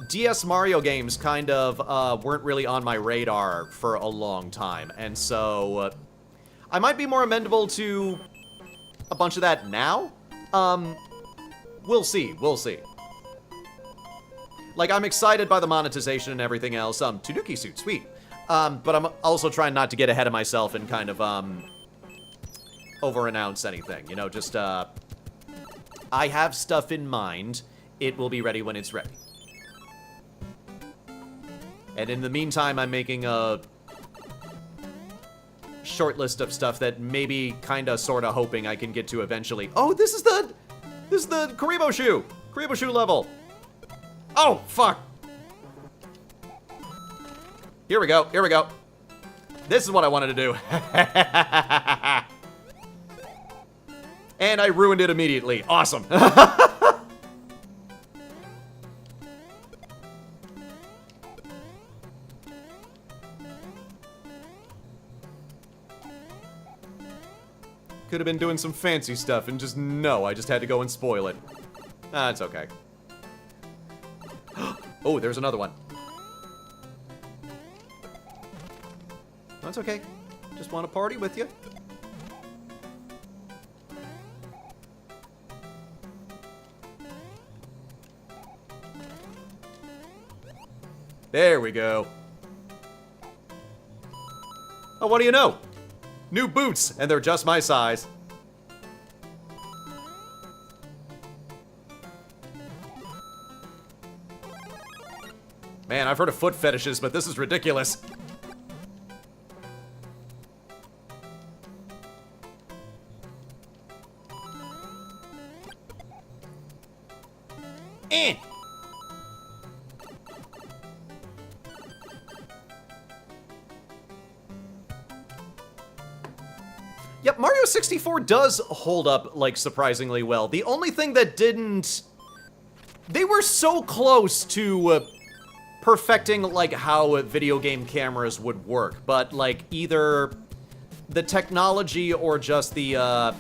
DS Mario games kind of weren't really on my radar for a long time, and so I might be more amenable to a bunch of that now. We'll see, we'll see. Like, I'm excited by the monetization and everything else. Tanuki suit, sweet. But I'm also trying not to get ahead of myself and kind of, over-announce anything. You know, just, I have stuff in mind. It will be ready when it's ready. And in the meantime, I'm making a short list of stuff that maybe kinda sorta hoping I can get to eventually. Oh, this is the Karibo shoe! Karibo shoe level! Oh, fuck! Here we go, here we go. This is what I wanted to do. And I ruined it immediately. Awesome. Could have been doing some fancy stuff and just no, I just had to go and spoil it. Ah, it's okay. Oh, there's another one. That's okay. Just want to party with you. There we go. Oh, what do you know? New boots, and they're just my size. Man, I've heard of foot fetishes, but this is ridiculous. Eh. Yep, Mario 64 does hold up, like, surprisingly well. The only thing that didn't... They were so close to perfecting, like, how video game cameras would work, but, like, either the technology or just the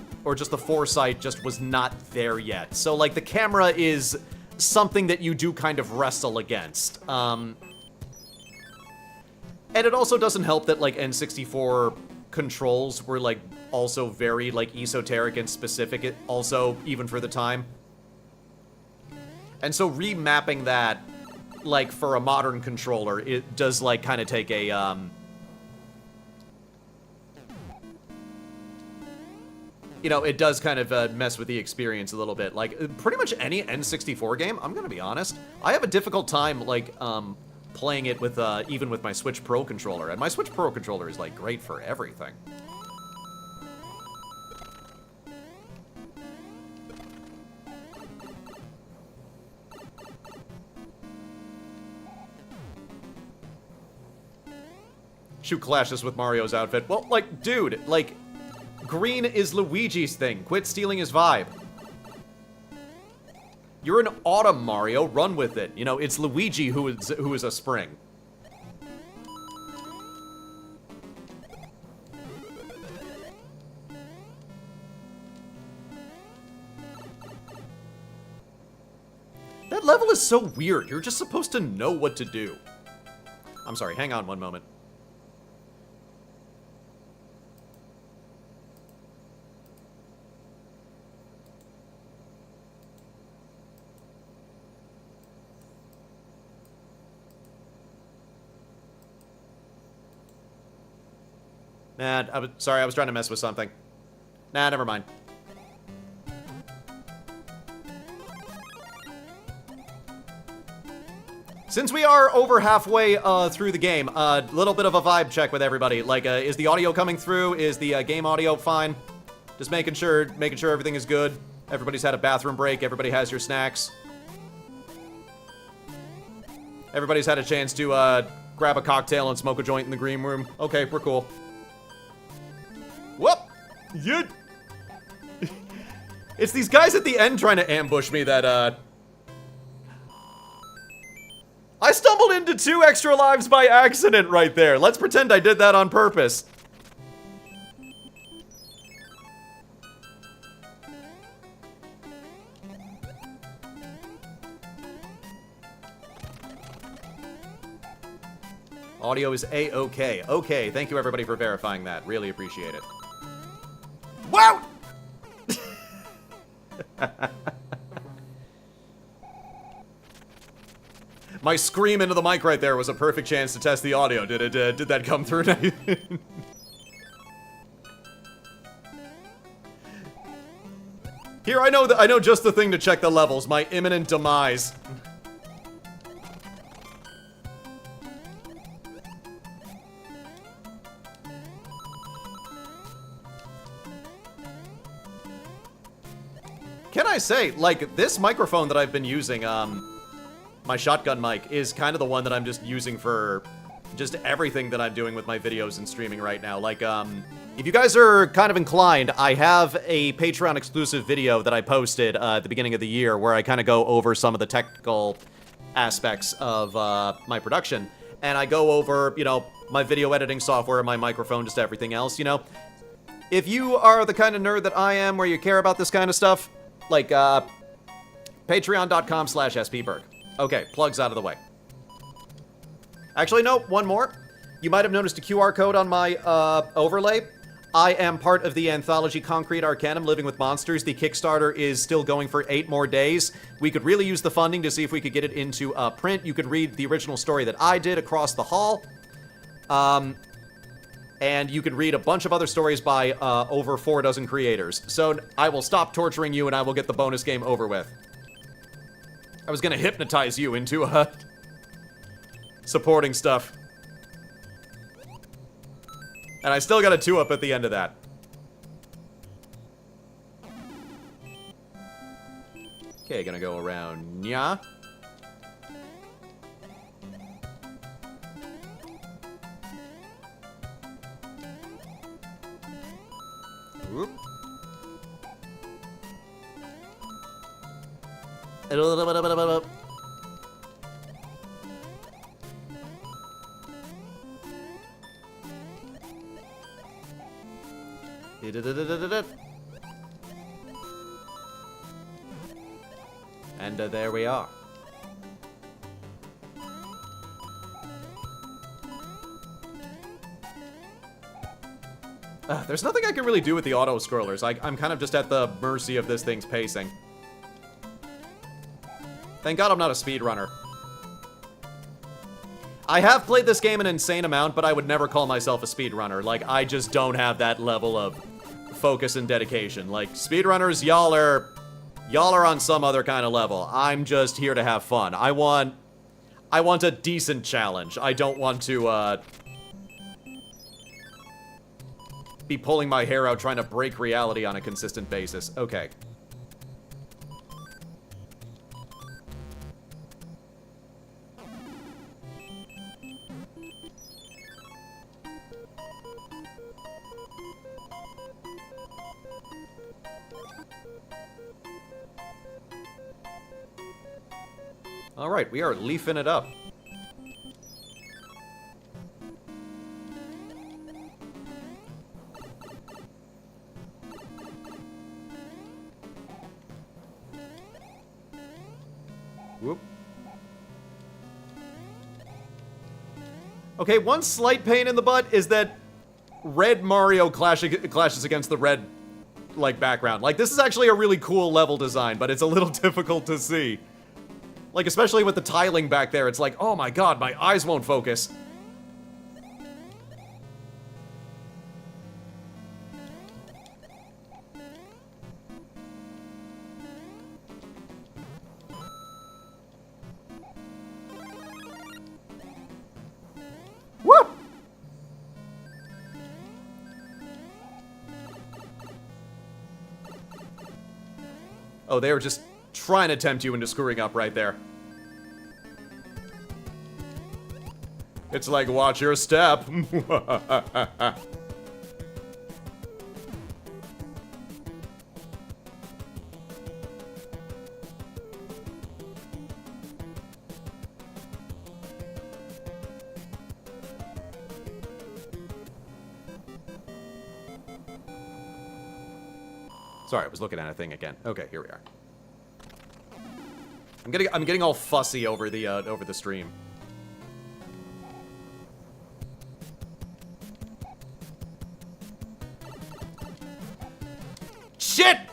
foresight just was not there yet. So, like, the camera is something that you do kind of wrestle against. And it also doesn't help that, like, N64 controls were, like, also very, like, esoteric and specific, also, even for the time. And so remapping that, like, for a modern controller, it does, like, kind of take a, you know, it does kind of mess with the experience a little bit. Like, pretty much any N64 game, I'm gonna be honest, I have a difficult time, like, playing it with, even with my Switch Pro controller. And my Switch Pro controller is, like, great for everything. Shoot clashes with Mario's outfit. Well, like, dude, like, green is Luigi's thing. Quit stealing his vibe. You're an autumn, Mario. Run with it. You know, it's Luigi who is a spring. That level is so weird. You're just supposed to know what to do. I'm sorry, hang on one moment. Nah, sorry, I was trying to mess with something. Nah, never mind. Since we are over halfway through the game, a little bit of a vibe check with everybody. Like, is the audio coming through? Is the game audio fine? Just making sure everything is good. Everybody's had a bathroom break. Everybody has your snacks. Everybody's had a chance to grab a cocktail and smoke a joint in the green room. Okay, we're cool. Whoop! Yeah. It's these guys at the end trying to ambush me that, I stumbled into 2 extra lives by accident right there. Let's pretend I did that on purpose. Audio is A-okay. Okay, thank you everybody for verifying that. Really appreciate it. Wow! My scream into the mic right there was a perfect chance to test the audio. Did that come through? Here, I know just the thing to check the levels. My imminent demise. Can I say, like, this microphone that I've been using, my shotgun mic, is kind of the one that I'm just using for just everything that I'm doing with my videos and streaming right now. Like, if you guys are kind of inclined, I have a Patreon exclusive video that I posted at the beginning of the year where I kind of go over some of the technical aspects of my production. And I go over, you know, my video editing software, my microphone, just everything else, you know. If you are the kind of nerd that I am where you care about this kind of stuff, like, patreon.com/SPBurke. Okay, plugs out of the way. Actually, no, one more. You might have noticed a QR code on my overlay. I am part of the anthology Concrete Arcanum, Living with Monsters. The Kickstarter is still going for 8 more days. We could really use the funding to see if we could get it into print. You could read the original story that I did, Across the Hall. And you can read a bunch of other stories by over 4 dozen creators. So I will stop torturing you and I will get the bonus game over with. I was gonna hypnotize you into supporting stuff. And I still got a 2-up at the end of that. Okay, gonna go around. Nya. Whoop. And there we are. There's nothing I can really do with the auto-scrollers. I'm kind of just at the mercy of this thing's pacing. Thank God I'm not a speedrunner. I have played this game an insane amount, but I would never call myself a speedrunner. Like, I just don't have that level of focus and dedication. Like, speedrunners, y'all are on some other kind of level. I'm just here to have fun. I want a decent challenge. I don't want to, be pulling my hair out trying to break reality on a consistent basis. Okay. Alright, we are leafing it up. Whoop. Okay, one slight pain in the butt is that red Mario clashes against the red, like, background. Like, this is actually a really cool level design, but it's a little difficult to see. Like, especially with the tiling back there, it's like, oh my god, my eyes won't focus. Woo! Oh, they were just trying to tempt you into screwing up right there. It's like, watch your step. Sorry, I was looking at a thing again. Okay, here we are. I'm getting all fussy over the stream.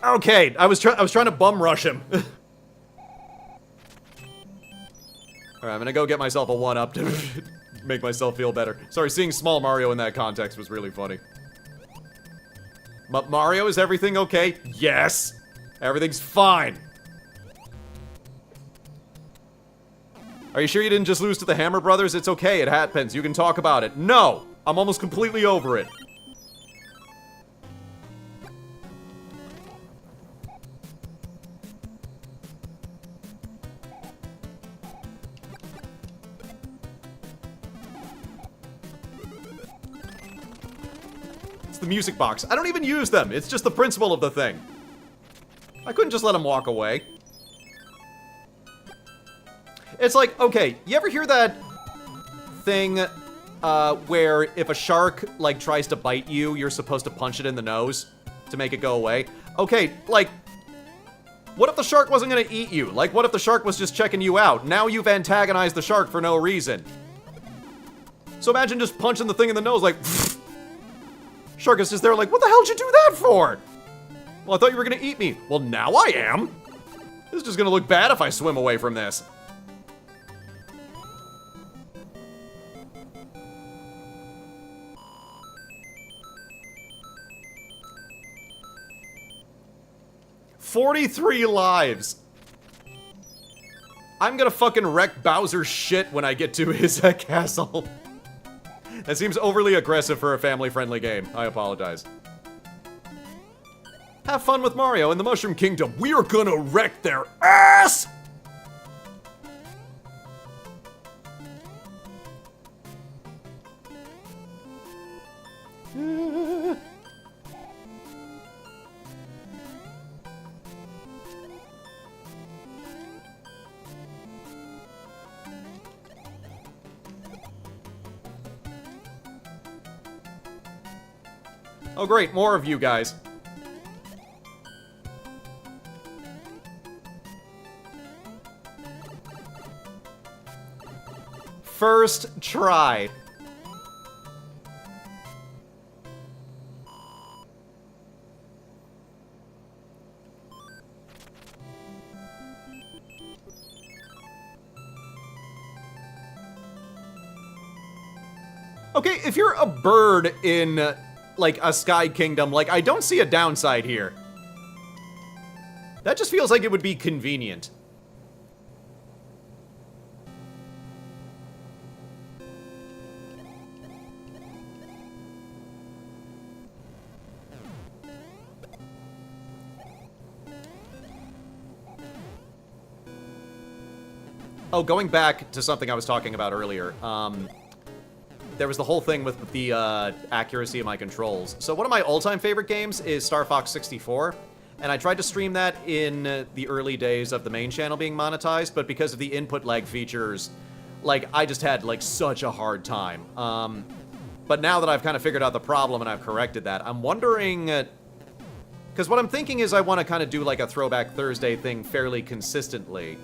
Okay, I was trying to bum rush him. Alright, I'm gonna go get myself a 1-up to make myself feel better. Sorry, seeing small Mario in that context was really funny. Mario, is everything okay? Yes! Everything's fine! Are you sure you didn't just lose to the Hammer Brothers? It's okay, it happens. You can talk about it. No! I'm almost completely over it. The music box. I don't even use them. It's just the principle of the thing. I couldn't just let him walk away. It's like, okay, you ever hear that thing where if a shark, like, tries to bite you, you're supposed to punch it in the nose to make it go away? Okay, like, what if the shark wasn't gonna eat you? Like, what if the shark was just checking you out? Now you've antagonized the shark for no reason. So imagine just punching the thing in the nose, like, Shark is just there like, what the hell did you do that for? Well, I thought you were gonna eat me. Well, now I am. This is just gonna look bad if I swim away from this. "43 lives. I'm gonna fucking wreck Bowser's shit when I get to his castle. That seems overly aggressive for a family-friendly game. I apologize. Have fun with Mario in the Mushroom Kingdom. We're gonna wreck their ass! Oh great, more of you guys. First try. Okay, if you're a bird in like a Sky Kingdom, like, I don't see a downside here. That just feels like it would be convenient. Oh, going back to something I was talking about earlier, there was the whole thing with the accuracy of my controls. So one of my all-time favorite games is Star Fox 64, and I tried to stream that in the early days of the main channel being monetized, but because of the input lag features, like, I just had, like, such a hard time. But now that I've kind of figured out the problem and I've corrected that, I'm wondering... because what I'm thinking is I want to kind of do, like, a Throwback Thursday thing fairly consistently.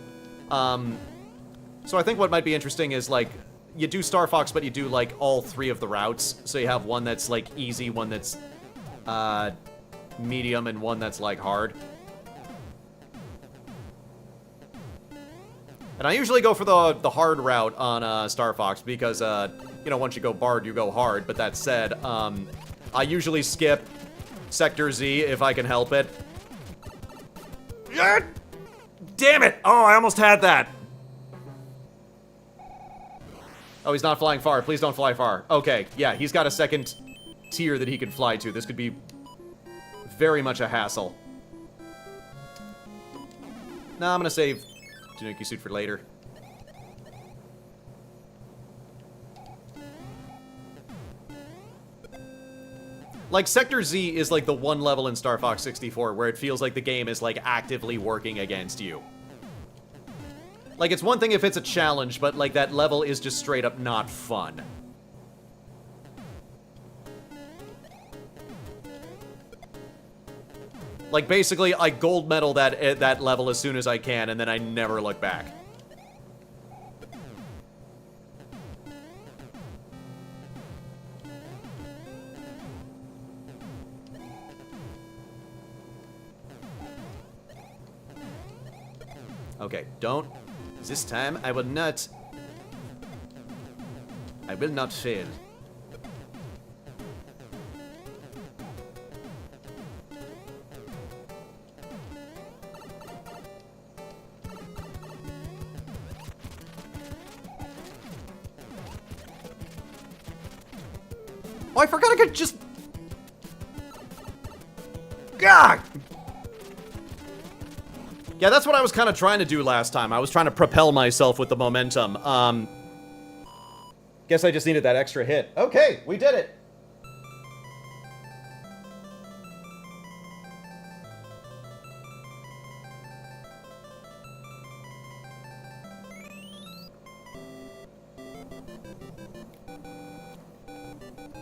So I think what might be interesting is, like, you do Star Fox, but you do, like, all 3 of the routes. So you have one that's, like, easy, one that's, medium, and one that's, like, hard. And I usually go for the hard route on, Star Fox because, you know, once you go Bard, you go hard. But that said, I usually skip Sector Z if I can help it. Damn it! Oh, I almost had that! Oh, he's not flying far. Please don't fly far. Okay, yeah, he's got a second tier that he can fly to. This could be very much a hassle. Nah, I'm gonna save Tanuki suit for later. Like, Sector Z is like the one level in Star Fox 64 where it feels like the game is, like, actively working against you. Like, it's one thing if it's a challenge, but, like, that level is just straight up not fun. Like, basically, I gold medal that level as soon as I can, and then I never look back. Okay, don't. This time I will not. I will not fail. Oh, I forgot I could just... God! Yeah, that's what I was kind of trying to do last time. I was trying to propel myself with the momentum. Guess I just needed that extra hit. Okay, we did it!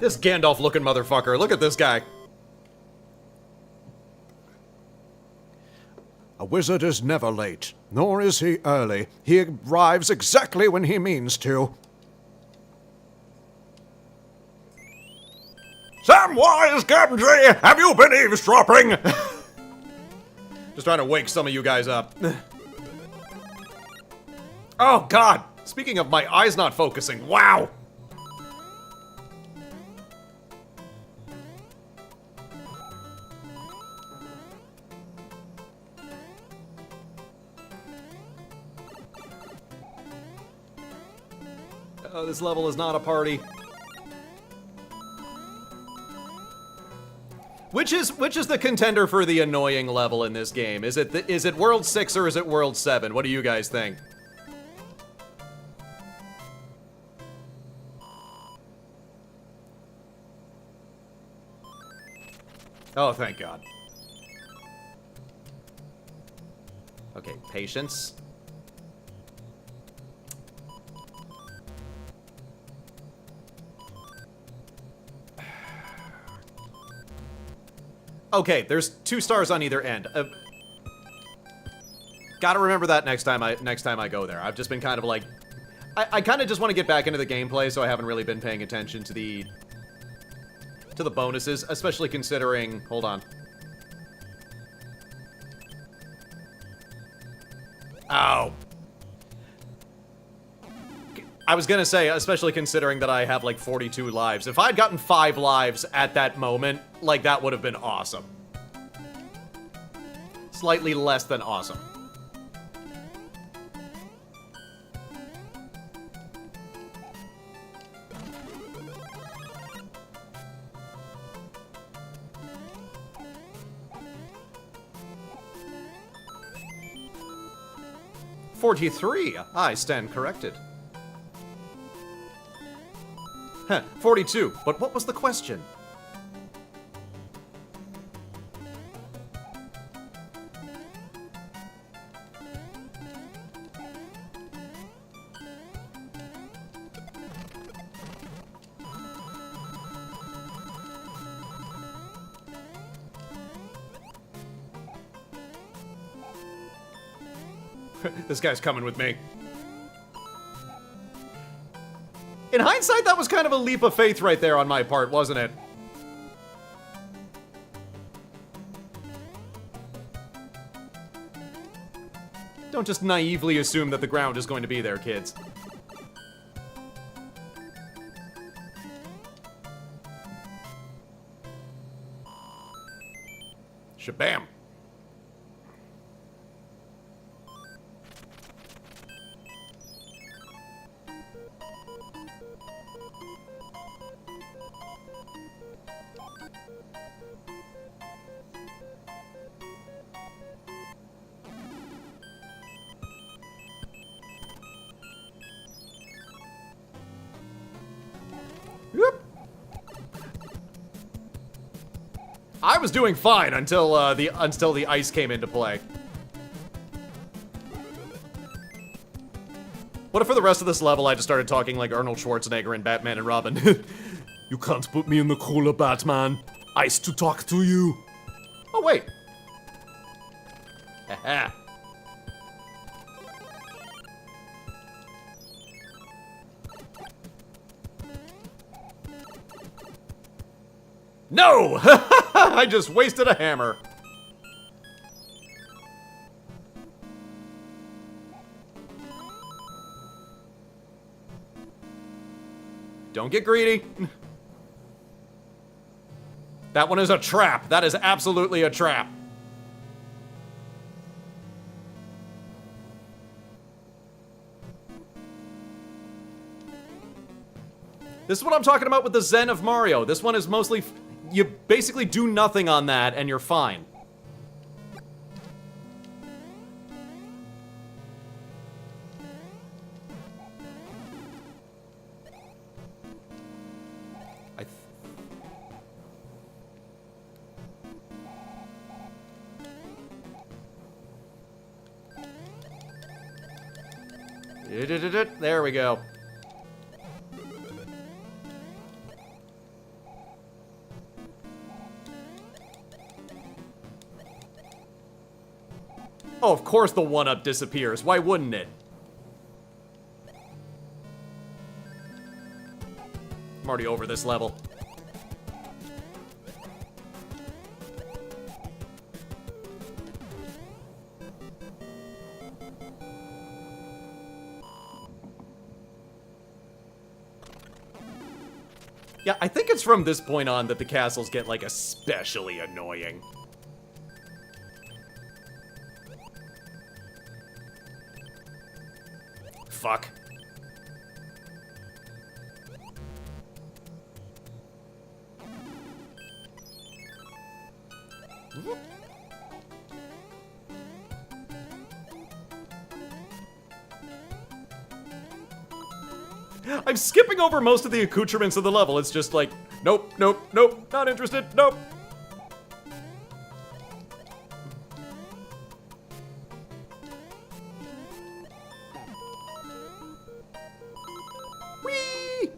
This Gandalf-looking motherfucker. Look at this guy. A wizard is never late, nor is he early. He arrives exactly when he means to. Samwise Gamgee, have you been eavesdropping? Just trying to wake some of you guys up. Oh, God! Speaking of my eyes not focusing, wow! Oh, this level is not a party. Which is the contender for the annoying level in this game? Is it World 6 or is it World 7? What do you guys think? Oh, thank God. Okay, patience. Okay, there's 2 stars on either end. Gotta remember that next time I go there. I've just been kind of like... I kind of just want to get back into the gameplay, so I haven't really been paying attention to the bonuses, especially considering... Hold on. Ow. I was gonna say, especially considering that I have like 42 lives. If I'd gotten 5 lives at that moment, like that would have been awesome. Slightly less than awesome. "43. I stand corrected." Huh, 42. But what was the question? This guy's coming with me. In hindsight, that was kind of a leap of faith right there on my part, wasn't it? Don't just naively assume that the ground is going to be there, kids. Shabam. I was doing fine until the ice came into play. What if for the rest of this level I just started talking like Arnold Schwarzenegger in Batman and Robin? You can't put me in the cooler, Batman. Ice to talk to you. Oh, wait. Haha. No! I just wasted a hammer. Don't get greedy. That one is a trap. That is absolutely a trap. This is what I'm talking about with the Zen of Mario. This one is mostly... you basically do nothing on that, and you're fine. There we go. Oh, of course the 1-up disappears. Why wouldn't it? I'm already over this level. Yeah, I think it's from this point on that the castles get, like, especially annoying. Fuck. I'm skipping over most of the accoutrements of the level. It's just like, nope, nope, nope, not interested, nope. Whee!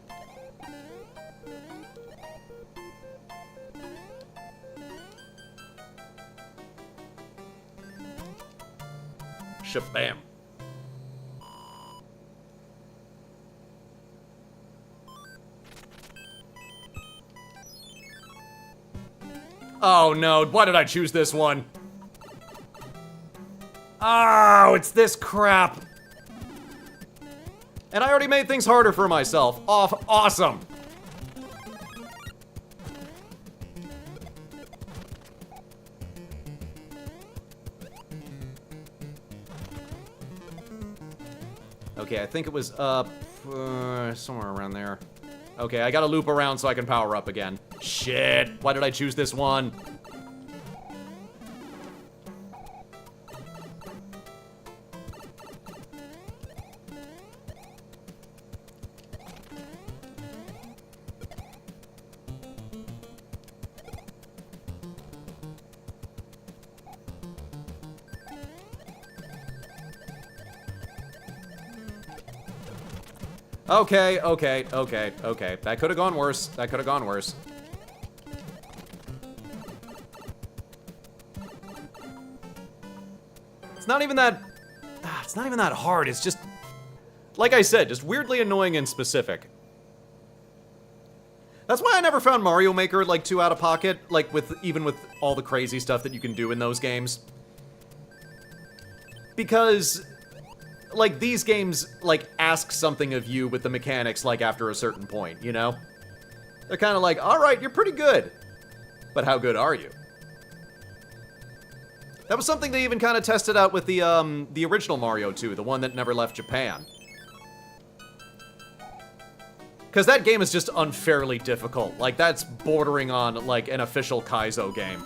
Shabam. Oh no, why did I choose this one? Oh, it's this crap. And I already made things harder for myself. Awesome. Okay, I think it was up somewhere around there. Okay, I gotta loop around so I can power up again. Shit, why did I choose this one? Okay. That could have gone worse. That could have gone worse. It's not even that... It's not even that hard. It's just... like I said, just weirdly annoying and specific. That's why I never found Mario Maker, like, too out of pocket. Like, even with all the crazy stuff that you can do in those games. Because... like, these games, like, ask something of you with the mechanics, like, after a certain point, you know? They're kind of like, alright, you're pretty good. But how good are you? That was something they even kind of tested out with the original Mario 2, the one that never left Japan. Because that game is just unfairly difficult. Like, that's bordering on, like, an official Kaizo game.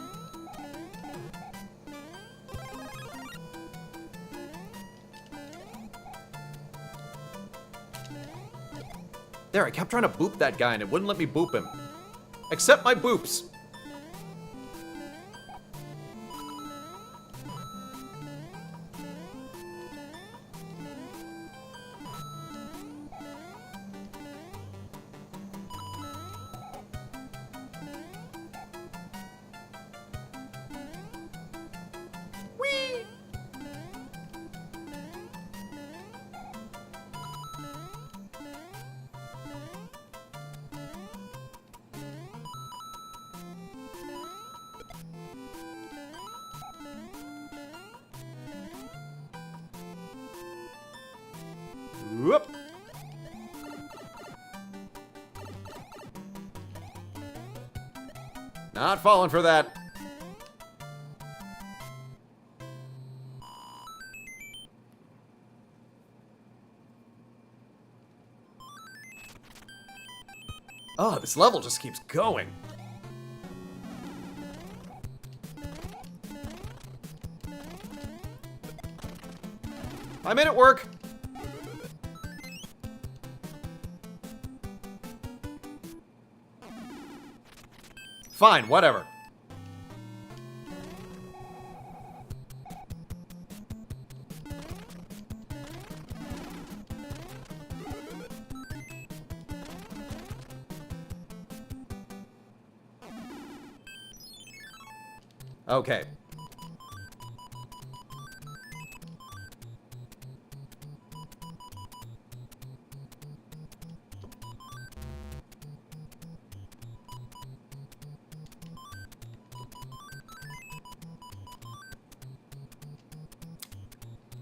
There, I kept trying to boop that guy and it wouldn't let me boop him. Accept my boops. Whee! Not falling for that. Oh, this level just keeps going. 5-minute work. Fine, whatever. Okay.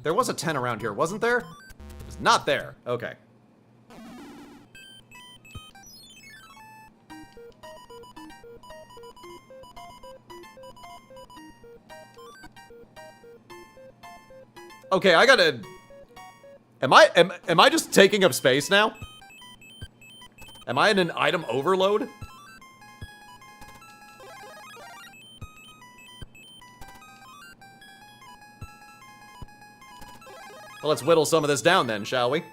There was a 10 around here, wasn't there? It was not there. Okay. Okay, I gotta... Am I just taking up space now? Am I in an item overload? Well, let's whittle some of this down then, shall we?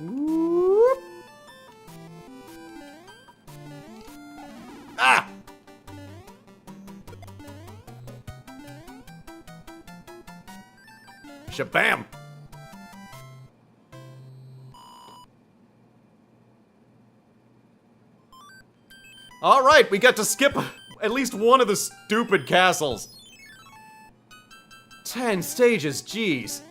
Whoop. Ah! Shabam! All right, we get to skip at least one of the stupid castles. 10 stages, jeez.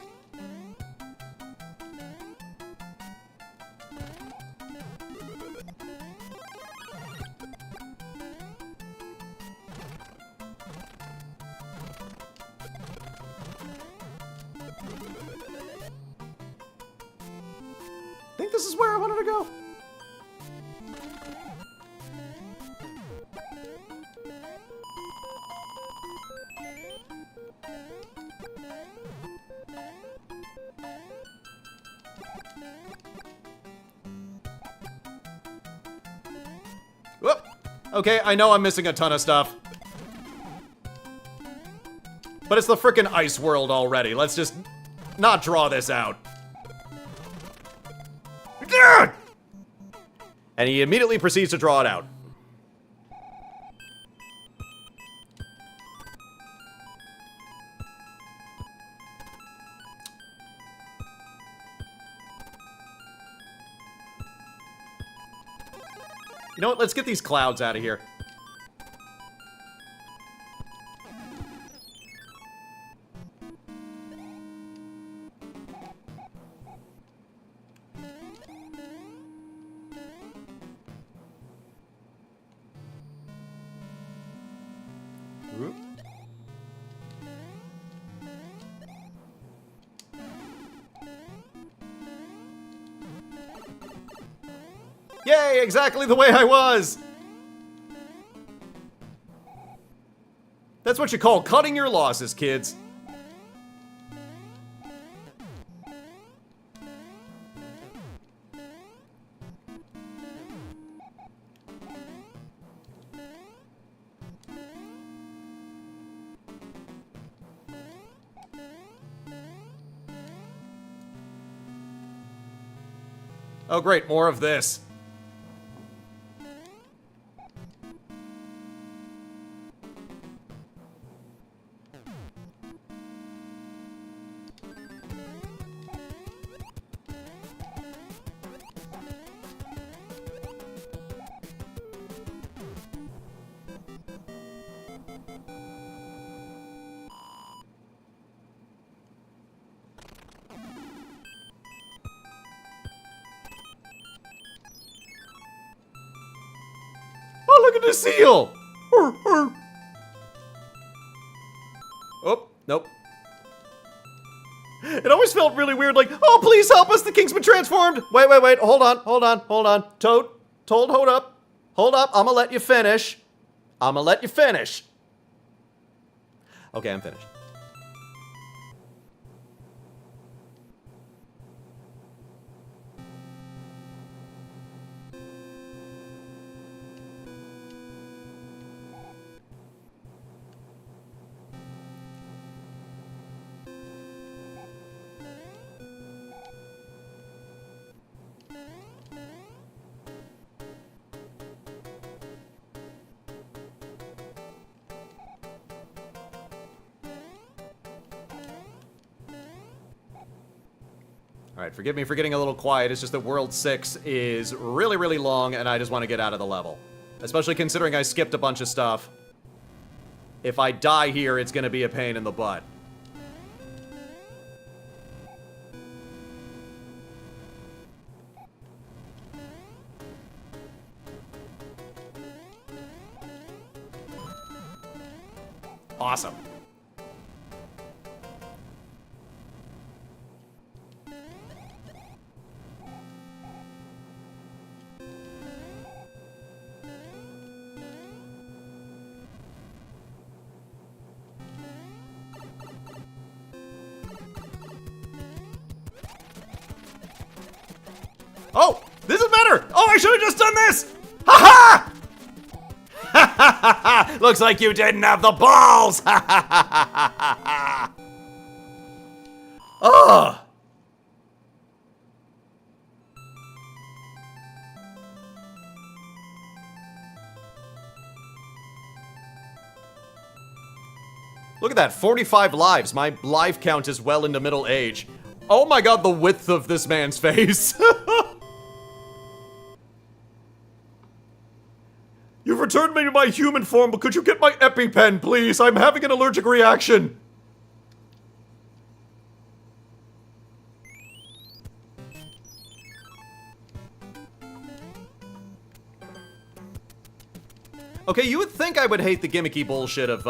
I think this is where I wanted to go. Whoop. Okay, I know I'm missing a ton of stuff. But it's the frickin' ice world already. Let's just not draw this out. And he immediately proceeds to draw it out. You know what? Let's get these clouds out of here. Whoop. Yay, exactly the way I was! That's what you call cutting your losses, kids. Oh great, more of this. even a seal! Oh, nope. It always felt really weird, like, oh, please help us, the king's been transformed! Wait, hold on. Toad, hold up. I'ma let you finish. Okay, I'm finished. Alright, forgive me for getting a little quiet, it's just that World 6 is really, really long, and I just want to get out of the level. Especially considering I skipped a bunch of stuff. If I die here, it's gonna be a pain in the butt. Awesome. Oh! This is better! Oh, I should have just done this! Ha ha! Looks like you didn't have the balls! Ha ha ha ha ha! Ugh! Look at that, 45 lives. My life count is well into middle age. Oh my god, the width of this man's face. You've returned me to my human form, but could you get my EpiPen, please? I'm having an allergic reaction. Okay, you would think I would hate the gimmicky bullshit of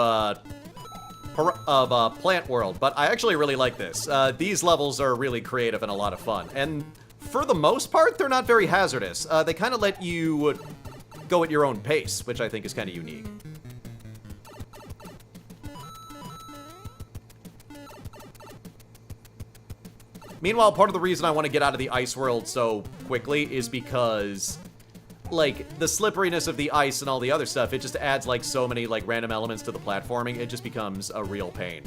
Plant World, but I actually really like this. These levels are really creative and a lot of fun, and for the most part, they're not very hazardous. They kind of let you go at your own pace, which I think is kind of unique. Meanwhile, part of the reason I want to get out of the ice world so quickly is because, like, the slipperiness of the ice and all the other stuff, it just adds, like, so many, like, random elements to the platforming, it just becomes a real pain.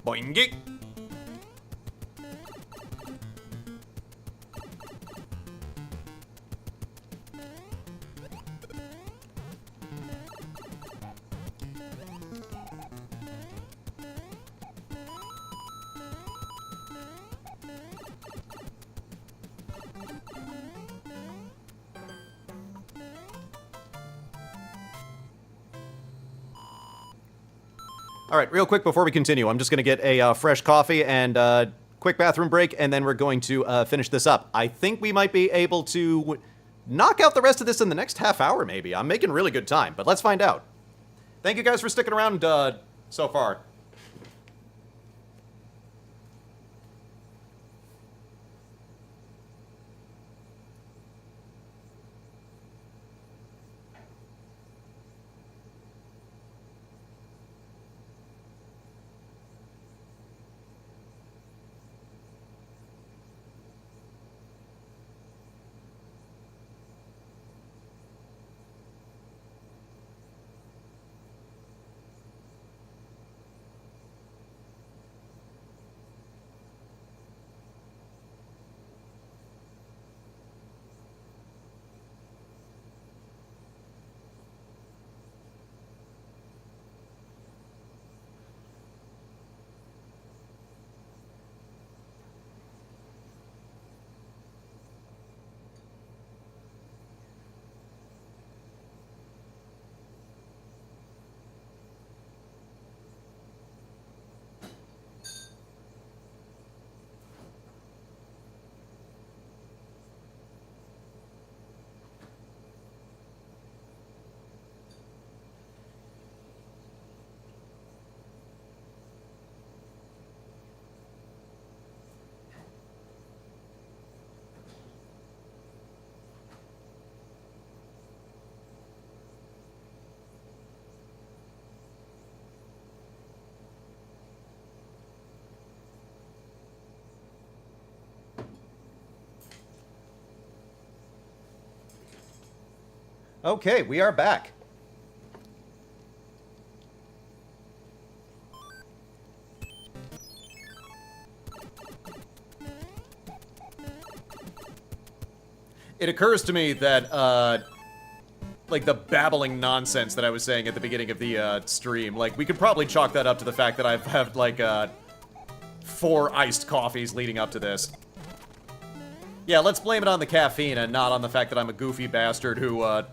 Boing! Alright, real quick before we continue, I'm just gonna get a fresh coffee and quick bathroom break, and then we're going to finish this up. I think we might be able to knock out the rest of this in the next half hour, maybe. I'm making really good time, but let's find out. Thank you guys for sticking around so far. Okay, we are back. It occurs to me that, like, the babbling nonsense that I was saying at the beginning of the, stream, like, we could probably chalk that up to the fact that I've had, like, 4 iced coffees leading up to this. Yeah, let's blame it on the caffeine and not on the fact that I'm a goofy bastard who,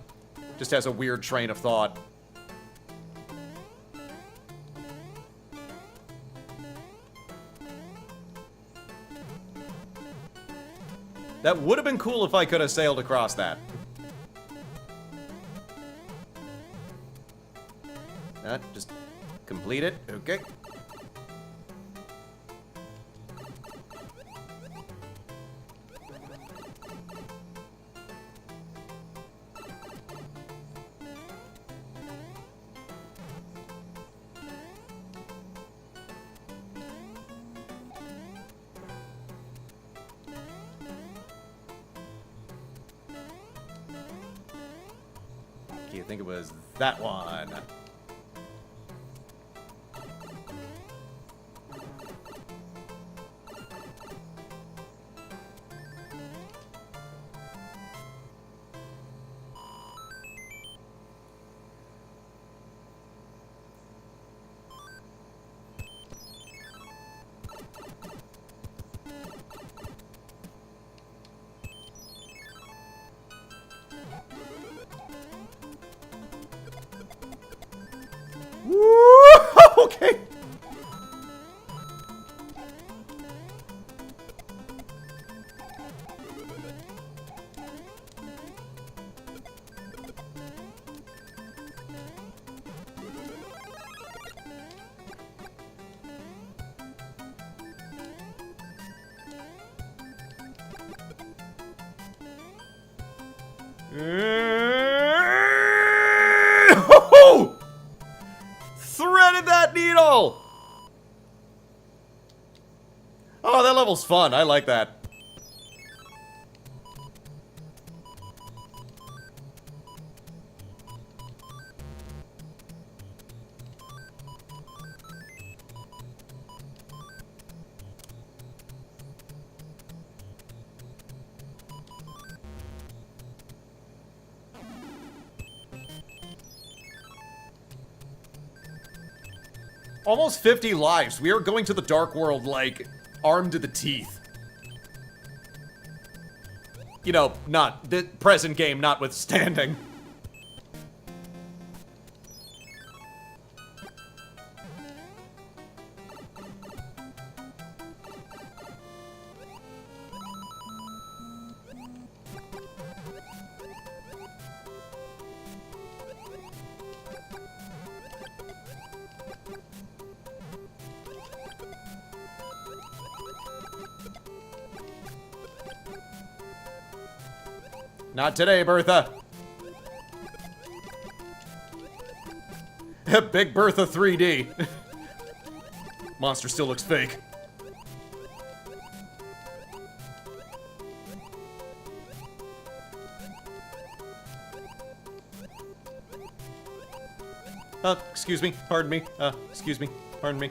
just has a weird train of thought. That would have been cool if I could have sailed across that. Just complete it. Okay. I think it was that one. Okay. Threaded that needle! Oh, that level's fun. I like that. Almost 50 lives. We are going to the Dark World, like, armed to the teeth. You know, not the present game notwithstanding. Not today, Bertha. Big Bertha 3D. Monster still looks fake. Excuse me, pardon me, excuse me, pardon me.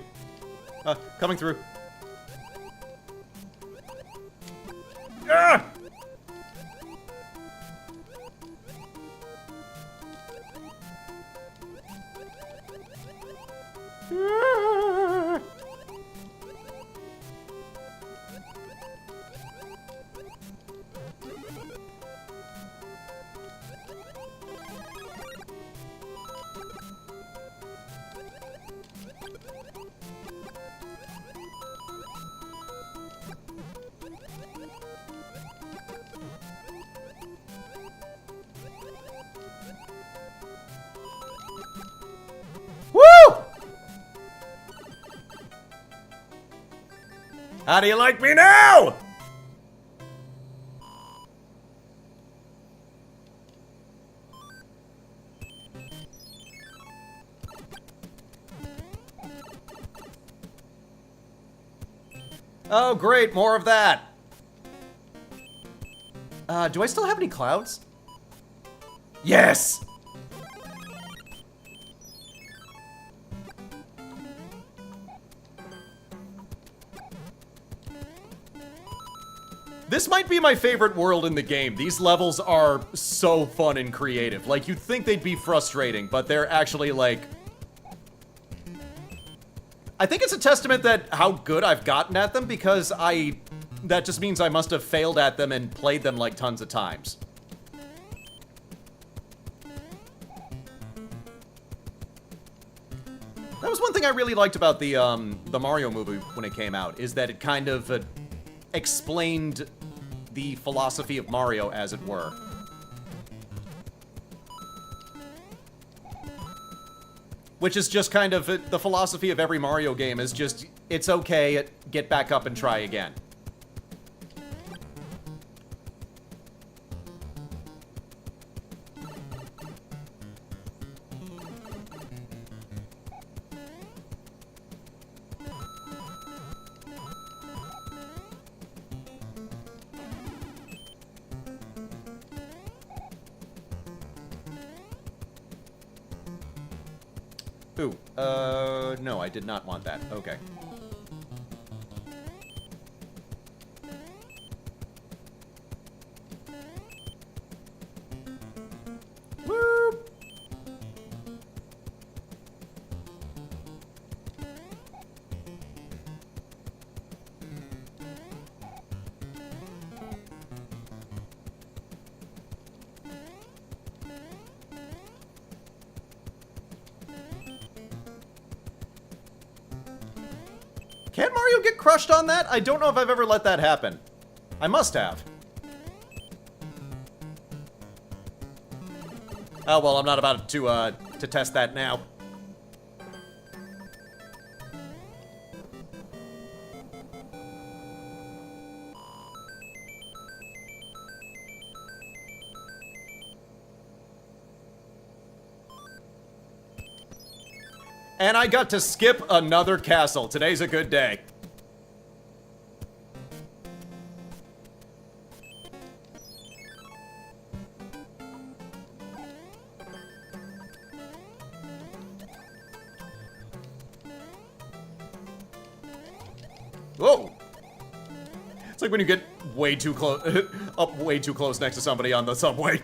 Coming through. Ah! How do you like me now? Oh, great, more of that. Do I still have any clouds? Yes! This might be my favorite world in the game. These levels are so fun and creative. Like, you'd think they'd be frustrating, but they're actually, like... I think it's a testament that how good I've gotten at them, because that just means I must have failed at them and played them, like, tons of times. That was one thing I really liked about the Mario movie when it came out, is that it kind of explained the philosophy of Mario, as it were. Which is just kind of the philosophy of every Mario game, is just, it's okay, get back up and try again. Ooh, no, I did not want that. Okay. Woo! Can Mario get crushed on that? I don't know if I've ever let that happen. I must have. Oh, well, I'm not about to test that now. And I got to skip another castle. Today's a good day. Whoa! It's like when you get way too close, up way too close next to somebody on the subway.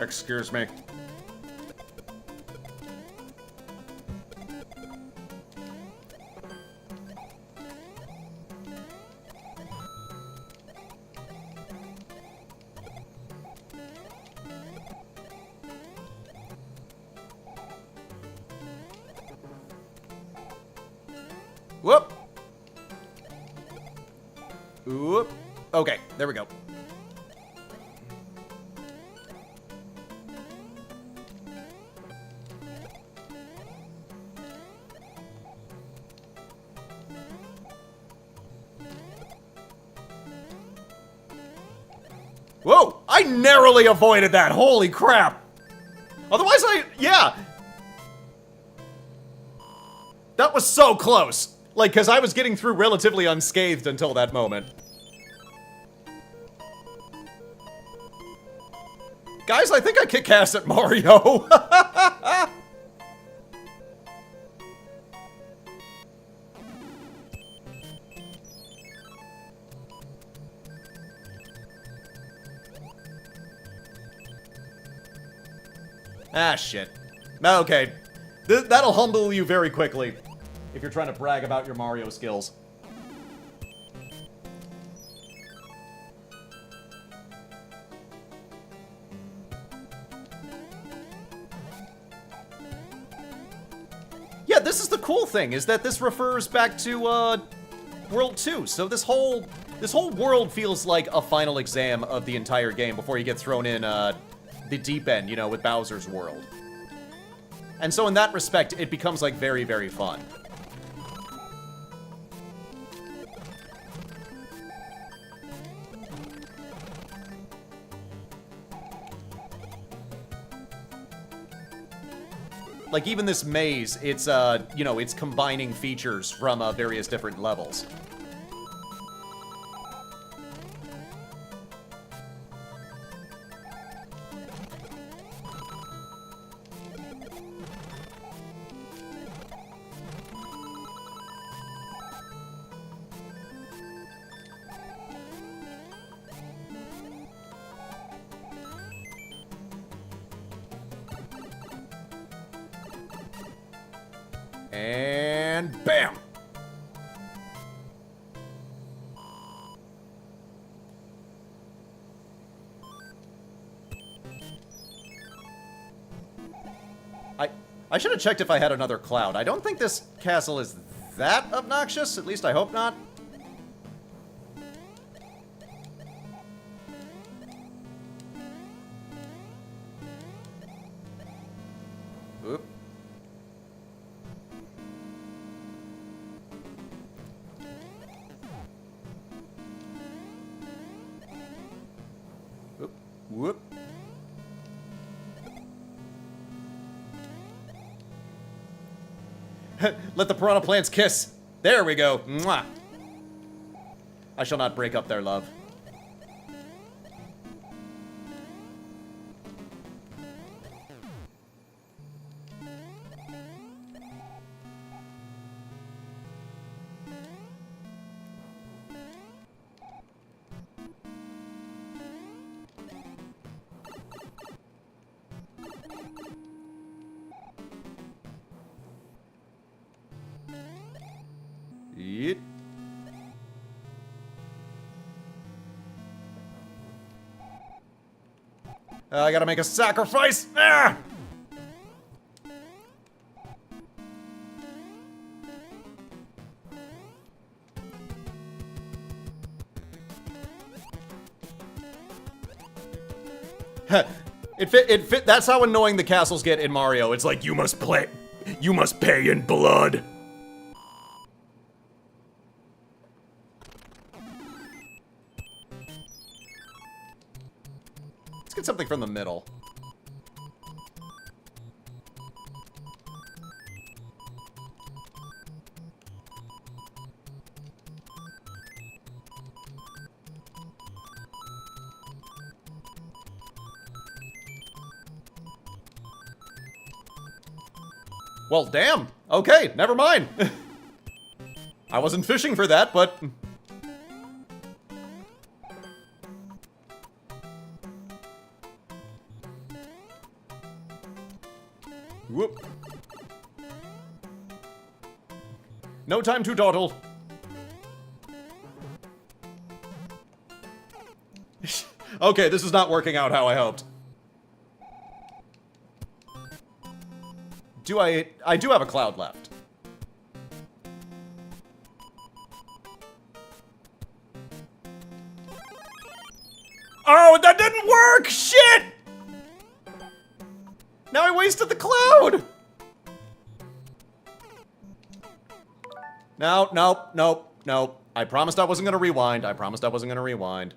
Excuse me. Whoop! Whoop. Okay, there we go. Whoa! I narrowly avoided that! Holy crap! Otherwise yeah! That was so close! Like, because I was getting through relatively unscathed until that moment. Guys, I think I kick ass at Mario! Ah, shit. Okay. That'll humble you very quickly if you're trying to brag about your Mario skills. Yeah, this is the cool thing, is that this refers back to, World 2. So this whole world feels like a final exam of the entire game before you get thrown in, the deep end, you know, with Bowser's world. And so in that respect, it becomes, like, very, very fun. Like, even this maze, it's, you know, it's combining features from, various different levels. And bam! I should have checked if I had another cloud. I don't think this castle is that obnoxious. At least I hope not. Oop. Oop. Whoop. Let the piranha plants kiss. There we go. Mwah. I shall not break up their love. Yeet. I gotta make a sacrifice. Ah! It fit. That's how annoying the castles get in Mario. It's like, you must pay in blood. Let's get something from the middle. Well, damn. Okay, never mind. I wasn't fishing for that, but... Whoop. No time to dawdle. Okay, this is not working out how I hoped. I do have a cloud left. Oh, that didn't work! Shit! Now I wasted the cloud! No, nope, nope, nope. I promised I wasn't gonna rewind. I promised I wasn't gonna rewind.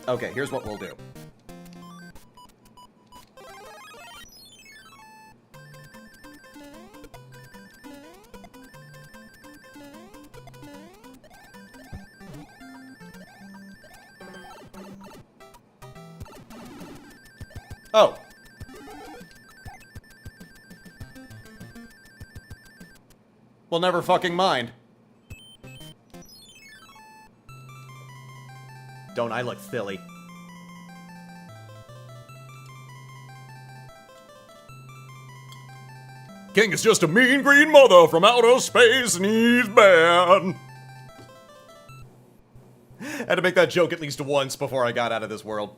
Okay, here's what we'll do. Oh. Well, never fucking mind. Don't I look silly? King is just a mean green mother from outer space, and he's bad. Had to make that joke at least once before I got out of this world.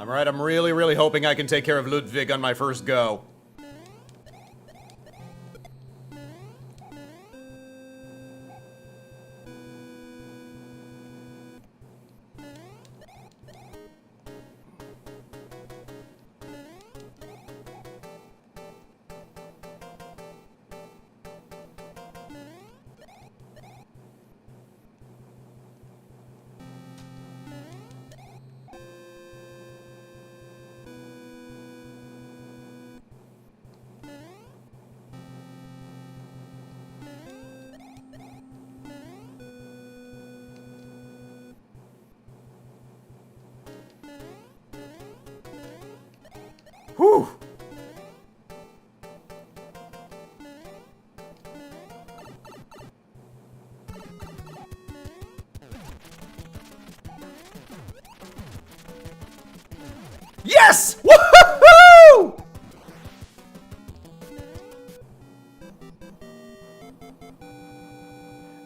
Alright, I'm really, really hoping I can take care of Ludwig on my first go. Whew! Yes! Woohoo!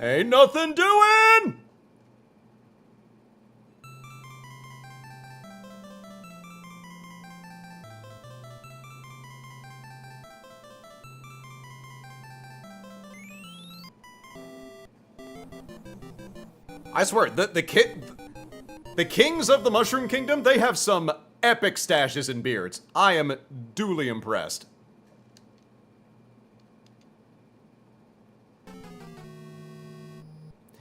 Ain't nothing doing! I swear, the kings of the Mushroom Kingdom, they have some epic stashes and beards. I am duly impressed.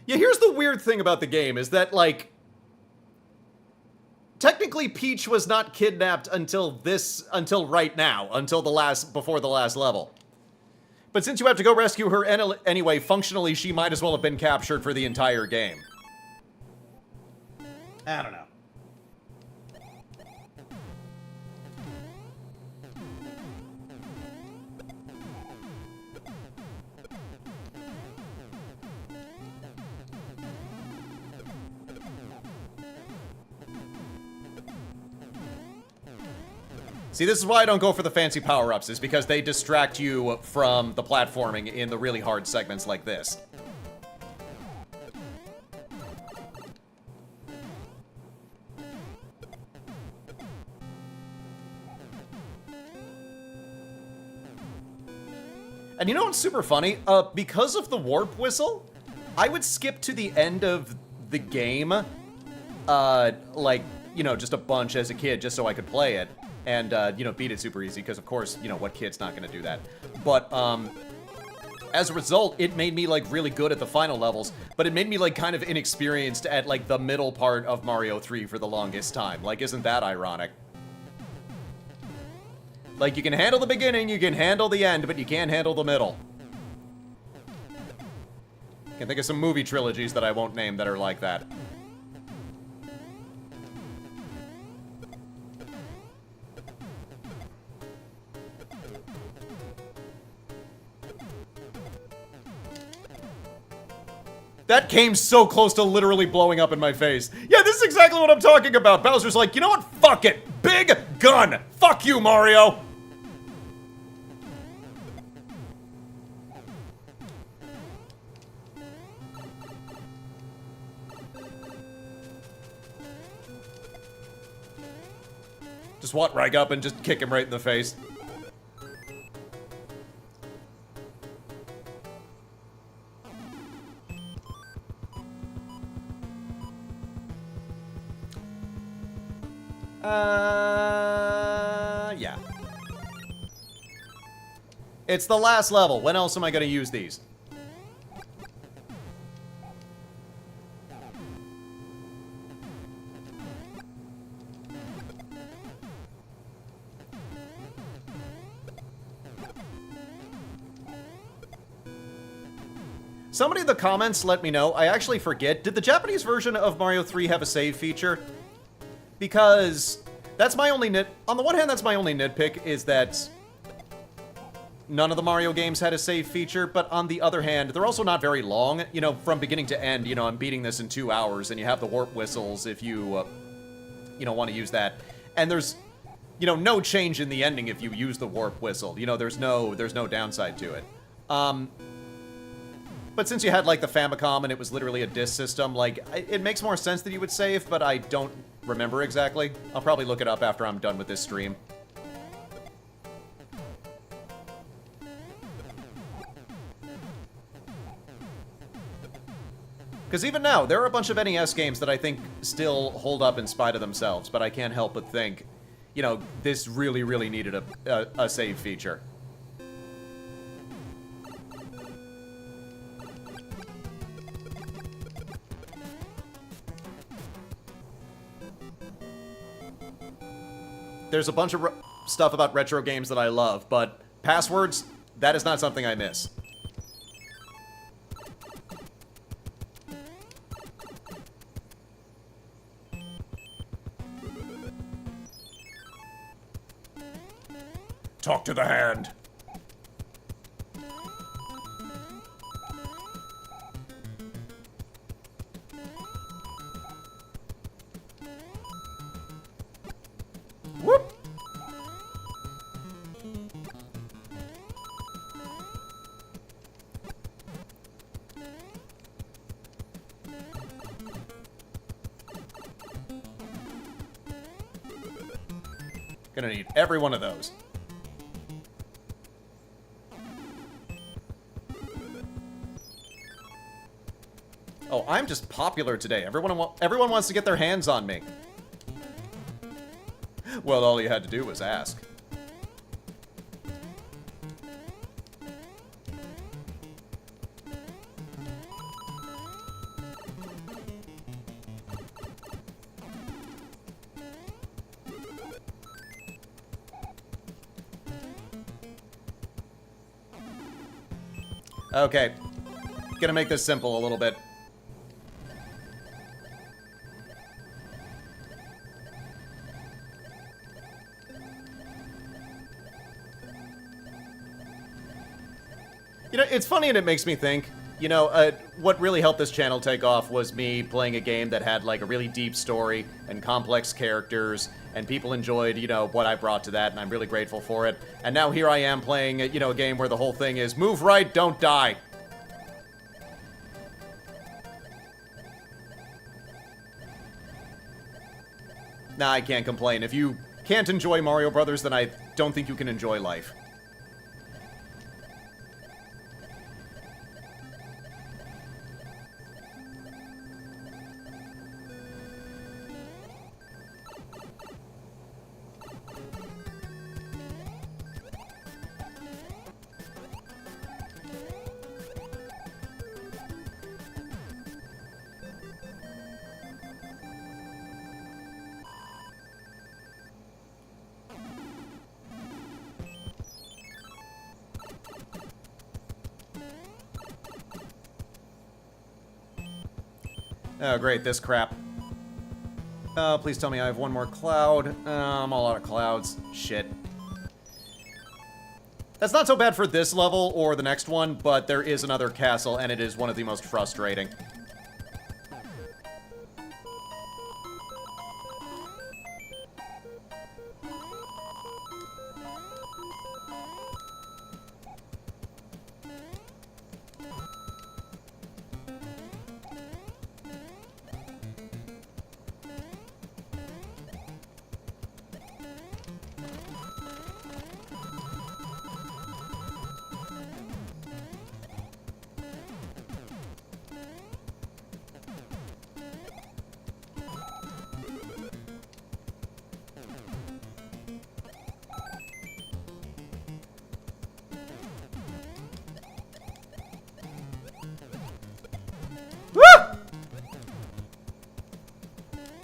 Yeah, here's the weird thing about the game, is that, like, technically Peach was not kidnapped until right now, before the last level. But since you have to go rescue her anyway, functionally she might as well have been captured for the entire game. I don't know. See, this is why I don't go for the fancy power-ups, is because they distract you from the platforming in the really hard segments like this. And you know what's super funny? Because of the warp whistle, I would skip to the end of the game, like, you know, just a bunch as a kid, just so I could play it. And, you know, beat it super easy, because of course, you know, what kid's not gonna do that? But, as a result, it made me, like, really good at the final levels, but it made me, like, kind of inexperienced at, like, the middle part of Mario 3 for the longest time. Like, isn't that ironic? Like, you can handle the beginning, you can handle the end, but you can't handle the middle. Can think of some movie trilogies that I won't name that are like that. That came so close to literally blowing up in my face. Yeah, this is exactly what I'm talking about. Bowser's like, you know what? Fuck it. Big gun. Fuck you, Mario. Just walk right up and just kick him right in the face. Yeah. It's the last level. When else am I gonna use these? Somebody in the comments let me know. I actually forget. Did the Japanese version of Mario 3 have a save feature? Because that's my only on the one hand, that's my only nitpick, is that none of the Mario games had a save feature, but on the other hand, they're also not very long. You know, from beginning to end, you know, I'm beating this in 2 hours, and you have the warp whistles if you, you know, want to use that. And there's, you know, no change in the ending if you use the warp whistle. You know, there's no downside to it. But since you had, like, the Famicom and it was literally a disc system, like, it makes more sense that you would save, but I don't remember exactly. I'll probably look it up after I'm done with this stream. Because even now, there are a bunch of NES games that I think still hold up in spite of themselves, but I can't help but think, you know, this really, really needed a save feature. There's a bunch of stuff about retro games that I love, but passwords, that is not something I miss. Talk to the hand. Whoop. Gonna need every one of those. Oh, I'm just popular today. Everyone wants to get their hands on me. Well, all you had to do was ask. Okay. Gonna make this simple a little bit. You know, it's funny and it makes me think, you know, what really helped this channel take off was me playing a game that had, like, a really deep story and complex characters, and people enjoyed, you know, what I brought to that, and I'm really grateful for it. And now here I am playing, you know, a game where the whole thing is, move right, don't die. Nah, I can't complain. If you can't enjoy Mario Brothers, then I don't think you can enjoy life. Oh, great, this crap. Please tell me I have one more cloud. I'm all out of clouds. Shit. That's not so bad for this level or the next one, but there is another castle, and it is one of the most frustrating.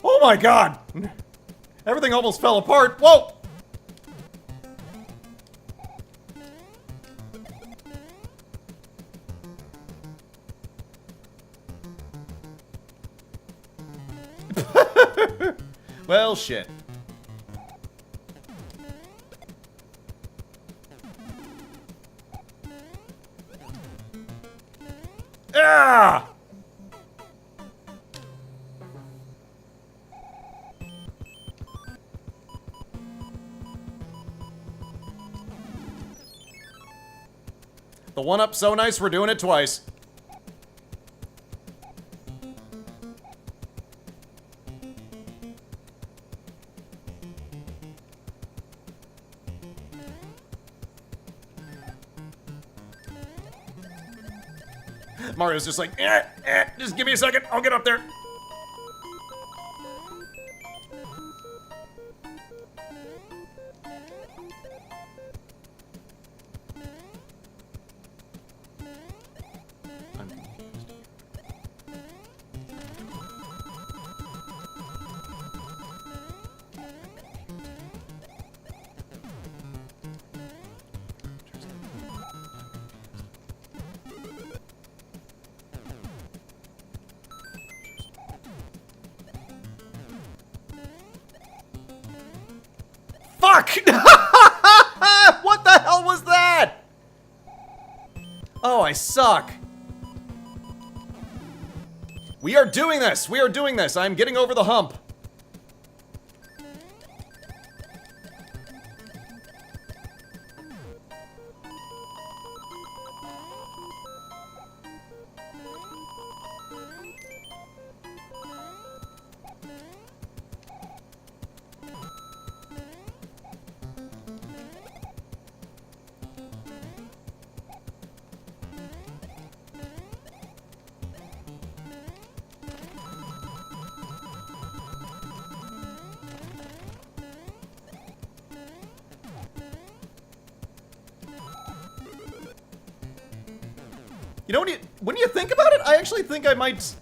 Oh my god! Everything almost fell apart. Whoa! Well, shit. Ah! The one-up so nice, we're doing it twice. Mario's just like, just give me a second, I'll get up there. Fuck! What the hell was that? Oh, I suck. We are doing this! We are doing this! I'm getting over the hump. You know, when you think about it, I actually think I might...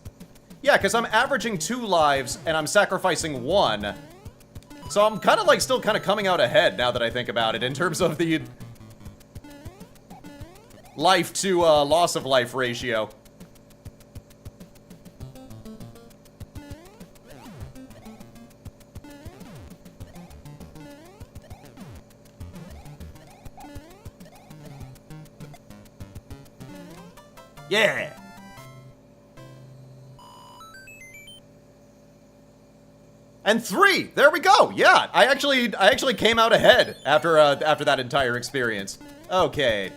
Yeah, because I'm averaging 2 lives, and I'm sacrificing 1. So I'm kind of like still kind of coming out ahead now that I think about it, in terms of the... life to loss of life ratio. Yeah. And 3. There we go. Yeah, I actually came out ahead after after that entire experience. Okay.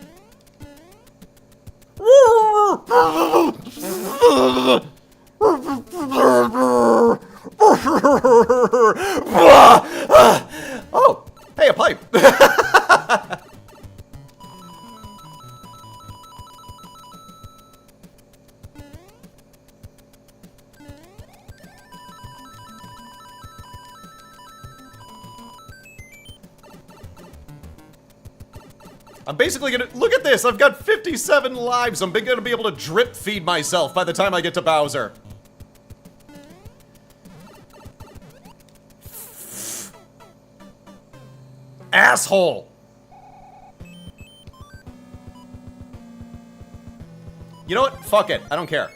Oh, hey, a pipe. I'm basically gonna, look at this, I've got 57 lives. I'm gonna be able to drip feed myself by the time I get to Bowser. Asshole! You know what? Fuck it. I don't care.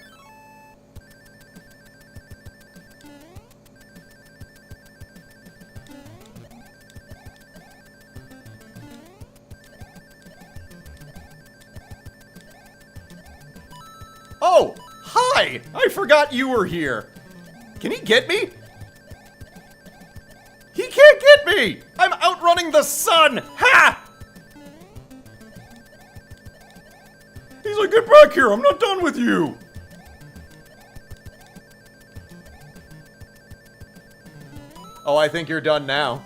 Oh! Hi! I forgot you were here. Can he get me? He can't get me! I'm outrunning the sun! Ha! He's like, get back here! I'm not done with you! Oh, I think you're done now.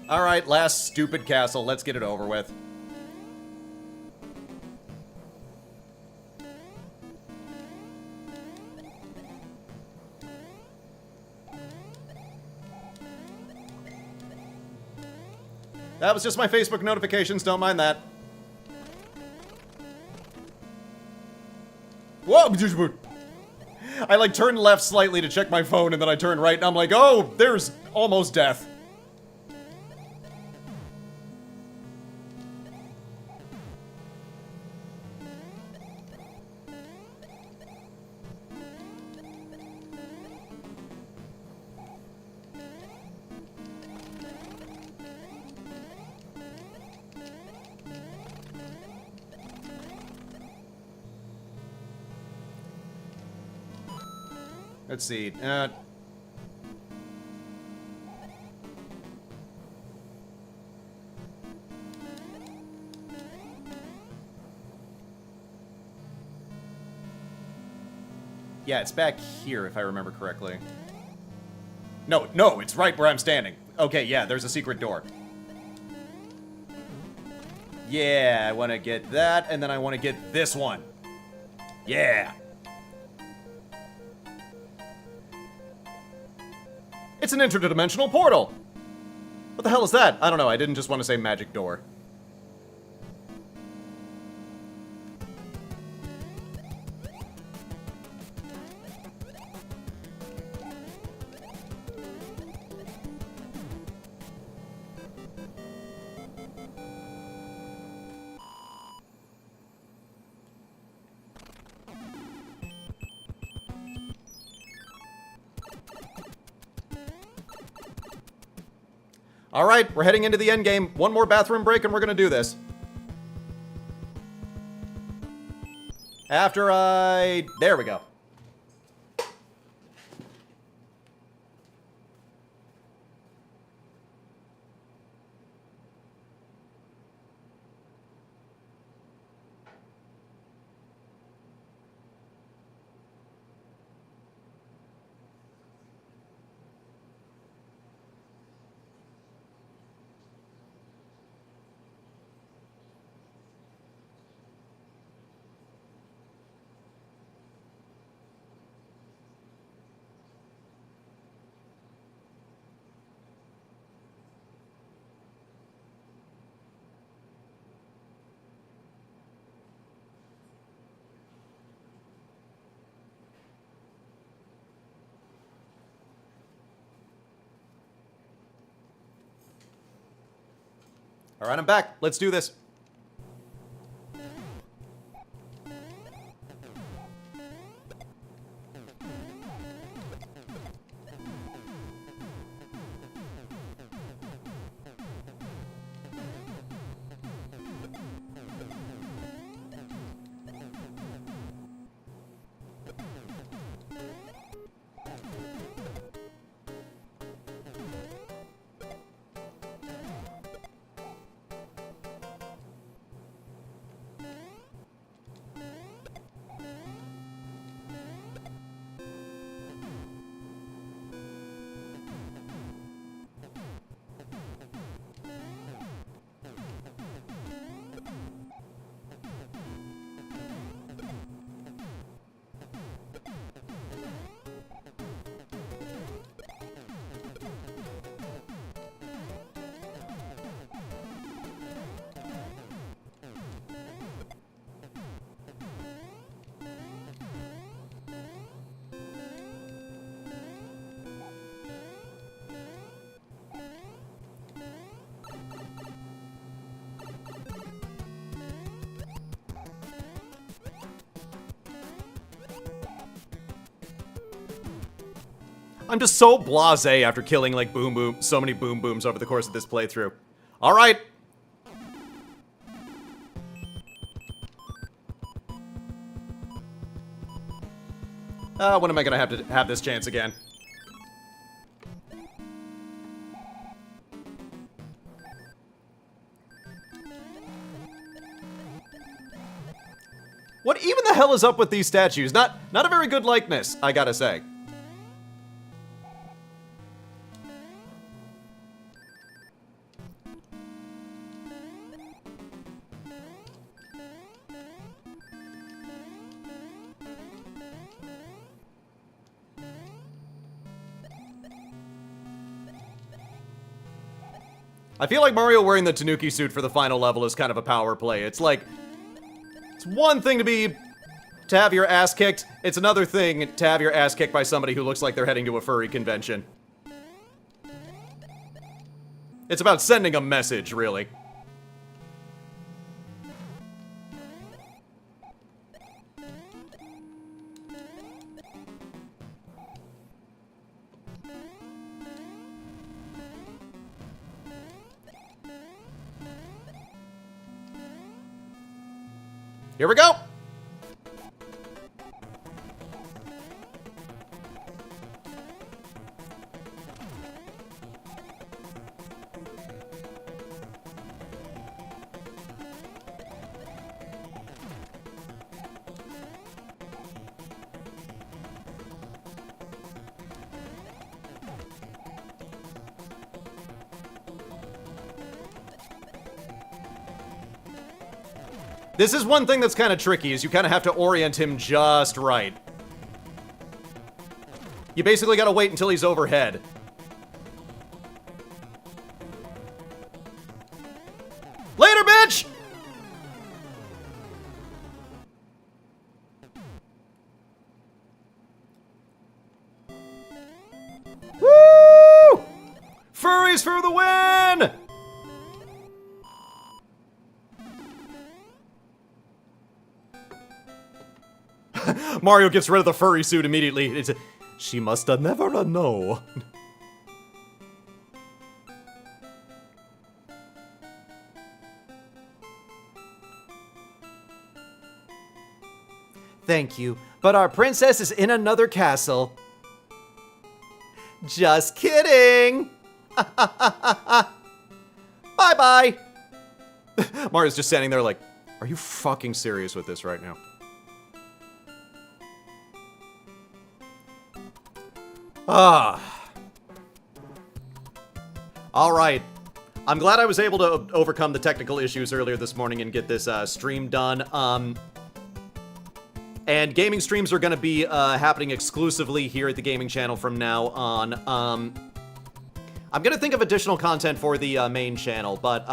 Alright, last stupid castle. Let's get it over with. That was just my Facebook notifications, don't mind that. Whoa! I like turned left slightly to check my phone and then I turned right and I'm like, oh, there's almost death. Let's see. Yeah, it's back here, if I remember correctly. No, it's right where I'm standing. Okay, yeah, there's a secret door. Yeah, I want to get that, and then I want to get this one. Yeah. It's an interdimensional portal. What the hell is that? I don't know. I didn't just want to say magic door. Alright, we're heading into the end game. One more bathroom break and we're gonna do this. There we go. Alright, I'm back. Let's do this. I'm just so blasé after killing, like, so many boom booms over the course of this playthrough. Alright. When am I gonna have to have this chance again? What even the hell is up with these statues? Not a very good likeness, I gotta say. I feel like Mario wearing the Tanuki suit for the final level is kind of a power play. It's like, it's one thing to have your ass kicked. It's another thing to have your ass kicked by somebody who looks like they're heading to a furry convention. It's about sending a message, really. Here we go! This is one thing that's kind of tricky, is you kind of have to orient him just right. You basically gotta wait until he's overhead. Later, bitch! Woo! Furries for the win! Mario gets rid of the furry suit immediately. It's a, she must have never know. Thank you, but our princess is in another castle. Just kidding! Bye-bye! Mario's just standing there like, are you fucking serious with this right now? Alright. I'm glad I was able to overcome the technical issues earlier this morning and get this stream done. And gaming streams are going to be happening exclusively here at the gaming channel from now on. I'm going to think of additional content for the main channel, but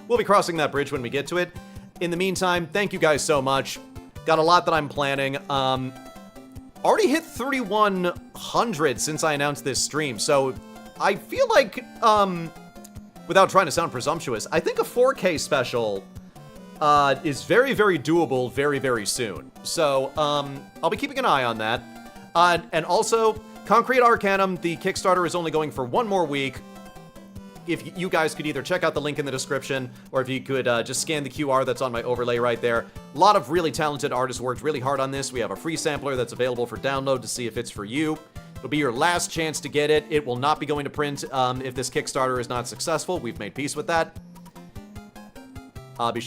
we'll be crossing that bridge when we get to it. In the meantime, thank you guys so much. Got a lot that I'm planning. Already hit 3,100 since I announced this stream, so I feel like, without trying to sound presumptuous, I think a 4K special is very, very doable very, very soon. So, I'll be keeping an eye on that. And also, Concrete Arcanum, the Kickstarter is only going for one more week. If you guys could either check out the link in the description, or if you could just scan the QR that's on my overlay right there. A lot of really talented artists worked really hard on this. We have a free sampler that's available for download to see if it's for you. It'll be your last chance to get it. It will not be going to print if this Kickstarter is not successful. We've made peace with that. Be sure